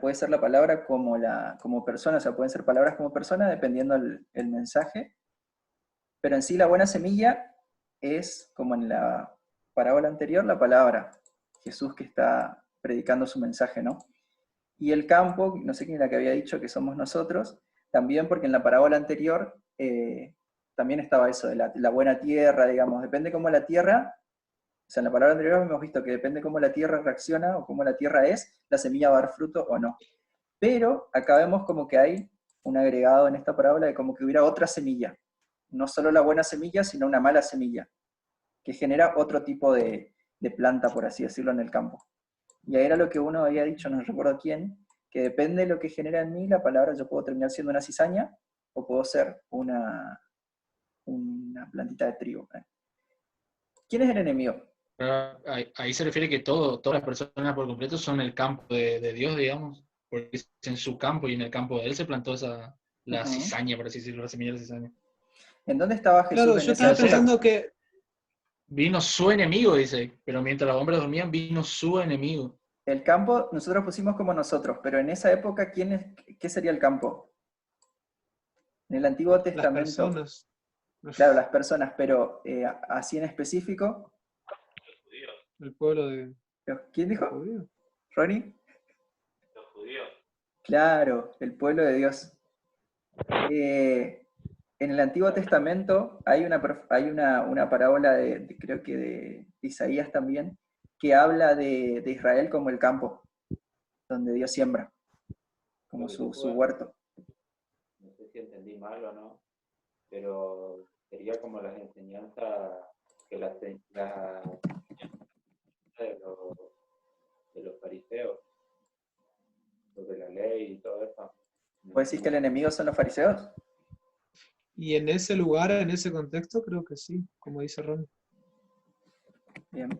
puede ser la palabra como persona, o sea, pueden ser palabras como persona dependiendo el mensaje, pero en sí la buena semilla es, como en la parábola anterior, la palabra, Jesús que está predicando su mensaje, ¿no? Y el campo, no sé quién era la que había dicho que somos nosotros, también porque en la parábola anterior también estaba eso de la buena tierra, digamos, depende cómo la tierra, o sea, en la palabra anterior hemos visto que depende cómo la tierra reacciona o cómo la tierra es, la semilla va a dar fruto o no. Pero acá vemos como que hay un agregado en esta parábola de como que hubiera otra semilla, no solo la buena semilla, sino una mala semilla, que genera otro tipo de planta, por así decirlo, en el campo. Y ahí era lo que uno había dicho, no recuerdo quién, que depende de lo que genera en mí la palabra, yo puedo terminar siendo una cizaña o puedo ser una plantita de trigo. ¿Quién es el enemigo? Ahí se refiere que todas las personas por completo son el campo de Dios, digamos, porque es en su campo y en el campo de Él se plantó la Ujú. cizaña, por así decirlo, la semilla de la cizaña. ¿En dónde estaba Jesús Claro, en yo esa estaba época? pensando que, Vino su enemigo, dice, pero mientras los hombres dormían, vino su enemigo. El campo nosotros pusimos como nosotros, pero en esa época, ¿qué sería el campo? En el Antiguo las Testamento, personas. claro, las personas, pero así en específico, El pueblo de ¿quién dijo? judíos. ¿Ronnie? Los judíos. Claro, el pueblo de Dios. En el Antiguo Testamento hay una parábola creo que de Isaías también, que habla de Israel como el campo, donde Dios siembra, como Lo que su yo huerto. no sé si entendí mal o no, pero sería como las enseñanzas que de los fariseos, sobre la ley y todo eso. ¿Puedes decir que el enemigo son los fariseos? Y en ese lugar, en ese contexto, creo que sí, como dice Ron. Bien.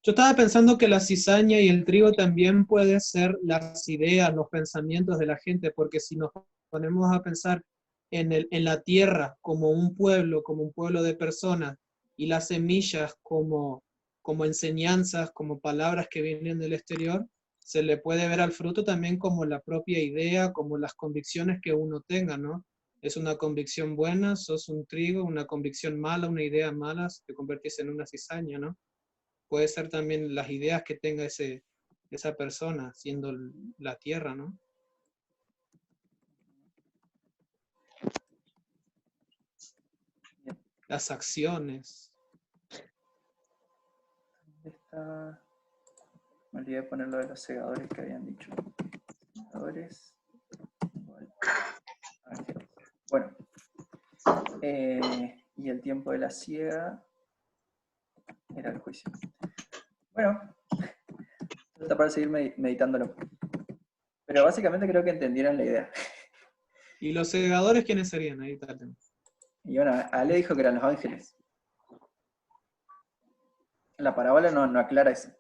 Yo estaba pensando que la cizaña y el trigo también puede ser las ideas, los pensamientos de la gente, porque si nos ponemos a pensar en la tierra como un pueblo de personas, y las semillas como enseñanzas, como palabras que vienen del exterior, se le puede ver al fruto también como la propia idea, como las convicciones que uno tenga, ¿no? Es una convicción buena, sos un trigo; una convicción mala, una idea mala, te convertís en una cizaña, ¿no? Puede ser también las ideas que tenga esa persona, siendo la tierra, ¿no? Las acciones. ¿Dónde está? Me olvidé de poner lo de los segadores que habían dicho. Segadores igual ángeles. Bueno. Y el tiempo de la siega era el juicio. Bueno, está para seguir meditándolo. Pero básicamente creo que entendieron la idea. ¿Y los segadores quiénes serían? Ahí está el tema. Y bueno, Ale dijo que eran los ángeles. La parábola no aclara eso.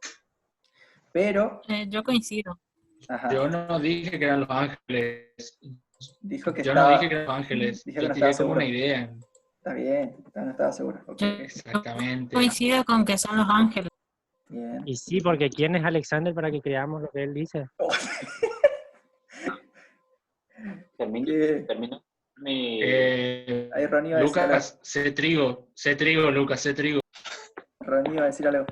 Pero... Yo coincido. Ajá, Yo no dije que eran los ángeles. dijo que Yo no dije que estaba... eran los ángeles. Dije que Yo no estaba tiré como seguro. una idea. Está bien, no estaba seguro. Ok. Yo Exactamente. coincido con que son los ángeles. Bien. Y sí, porque ¿quién es Alexander para que creamos lo que él dice? ¿Qué? Terminó mi... Ahí Ronnie iba a decir algo. Lucas, sé trigo, Lucas, sé trigo. Ronnie iba a decir algo.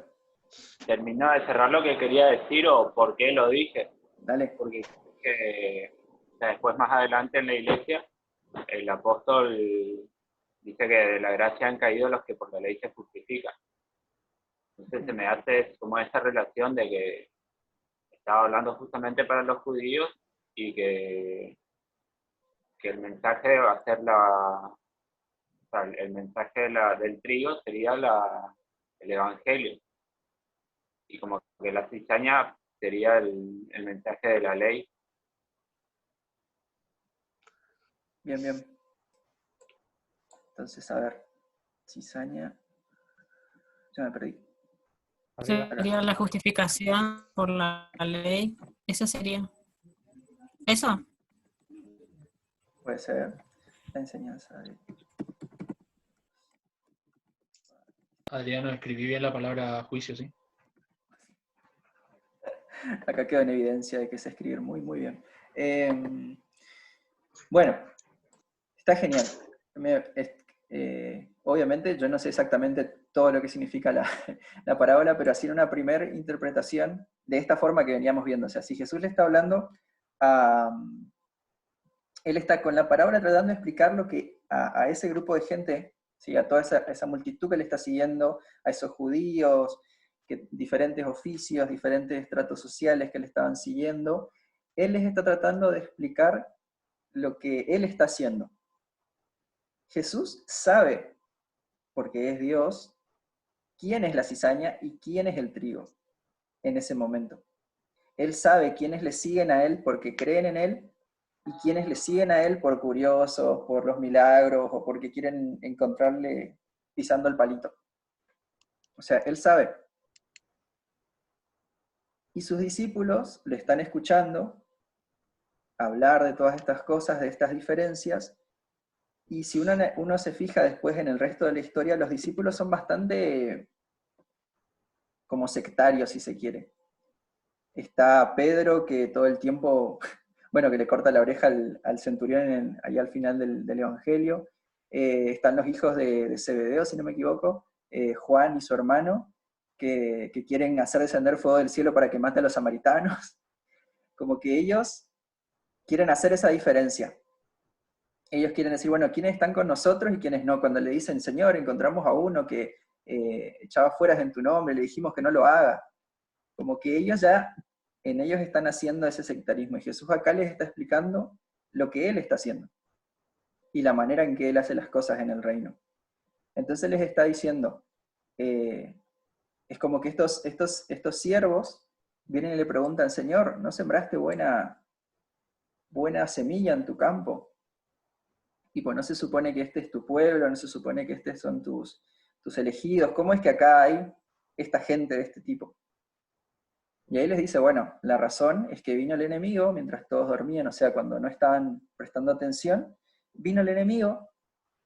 Terminó de cerrar lo que quería decir o por qué lo dije. Dale. Porque o sea, después más adelante en la iglesia el apóstol dice que de la gracia han caído los que por la ley se justifican. Entonces se me hace como esa relación de que estaba hablando justamente para los judíos y que el mensaje va a ser el mensaje del trigo sería el evangelio. Y como que la cizaña sería el mensaje de la ley. Bien, bien. Entonces, a ver, cizaña. Ya me perdí. Sería la justificación por la ley. Eso sería. ¿Eso? Puede ser la enseñanza. Adriano, escribí bien la palabra juicio, ¿sí? Acá quedó en evidencia de que sé escribir muy, muy bien. Bueno, está genial. Obviamente yo no sé exactamente todo lo que significa la parábola, pero así en una primera interpretación de esta forma que veníamos viendo. O sea, si Jesús le está hablando él está con la parábola tratando de explicar lo que a ese grupo de gente, ¿sí? A toda esa multitud que le está siguiendo, a esos judíos, diferentes oficios, diferentes estratos sociales que le estaban siguiendo, él les está tratando de explicar lo que él está haciendo. Jesús sabe, porque es Dios, quién es la cizaña y quién es el trigo en ese momento. Él sabe quiénes le siguen a él porque creen en él y quienes le siguen a él por curiosos, por los milagros o porque quieren encontrarle pisando el palito. O sea, él sabe. Y sus discípulos le están escuchando hablar de todas estas cosas, de estas diferencias, y si uno se fija después en el resto de la historia, los discípulos son bastante como sectarios, si se quiere. Está Pedro, que todo el tiempo, bueno, que le corta la oreja al centurión ahí al final del Evangelio. Están los hijos de Zebedeo, si no me equivoco, Juan y su hermano, que quieren hacer descender fuego del cielo para que mate a los samaritanos. Como que ellos quieren hacer esa diferencia. Ellos quieren decir, bueno, ¿quiénes están con nosotros y quiénes no? Cuando le dicen, Señor, encontramos a uno que echaba fueras en tu nombre, le dijimos que no lo haga. Como que ellos ya, en ellos están haciendo ese sectarismo. Y Jesús acá les está explicando lo que Él está haciendo. Y la manera en que Él hace las cosas en el reino. Entonces les está diciendo, es como que estos siervos vienen y le preguntan, Señor, ¿no sembraste buena semilla en tu campo? Y pues no se supone que este es tu pueblo, no se supone que estos son tus elegidos. ¿Cómo es que acá hay esta gente de este tipo? Y ahí les dice, bueno, la razón es que vino el enemigo mientras todos dormían, o sea, cuando no estaban prestando atención, vino el enemigo,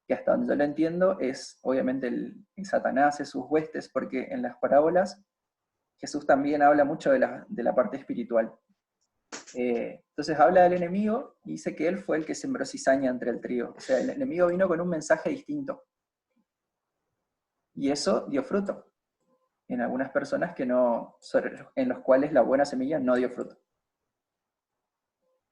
que hasta donde yo lo entiendo es obviamente el Satanás, es sus huestes, porque en las parábolas Jesús también habla mucho de la parte espiritual. Entonces habla del enemigo y dice que él fue el que sembró cizaña entre el trigo. O sea, el enemigo vino con un mensaje distinto. Y eso dio fruto en algunas personas en los cuales la buena semilla no dio fruto.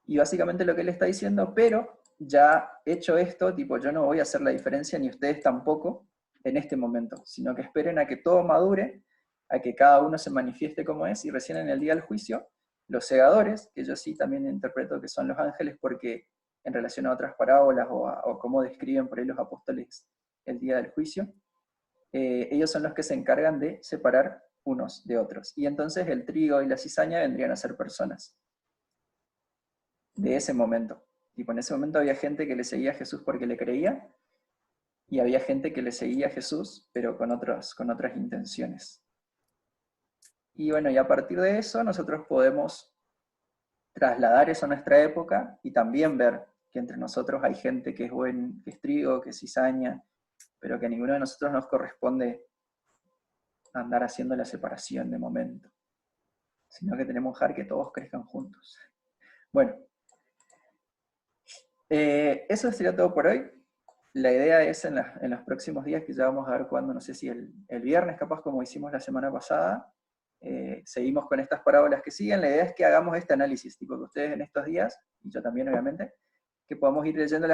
Y básicamente lo que él está diciendo, pero ya hecho esto, tipo, yo no voy a hacer la diferencia, ni ustedes tampoco, en este momento, sino que esperen a que todo madure, a que cada uno se manifieste como es, y recién en el día del juicio, los segadores, que yo sí también interpreto que son los ángeles, porque en relación a otras parábolas o cómo describen por ahí los apóstoles el día del juicio, ellos son los que se encargan de separar unos de otros. Y entonces el trigo y la cizaña vendrían a ser personas de ese momento. Y en ese momento había gente que le seguía a Jesús porque le creía, y había gente que le seguía a Jesús, pero con otras intenciones. Y bueno, y a partir de eso nosotros podemos trasladar eso a nuestra época y también ver que entre nosotros hay gente que es trigo, que es cizaña, pero que a ninguno de nosotros nos corresponde andar haciendo la separación de momento, sino que tenemos que dejar que todos crezcan juntos. Bueno, eso sería todo por hoy. La idea es en los próximos días, que ya vamos a ver cuándo, no sé si el viernes, capaz como hicimos la semana pasada, seguimos con estas parábolas que siguen. La idea es que hagamos este análisis, tipo que ustedes en estos días, y yo también obviamente, que podamos ir leyendo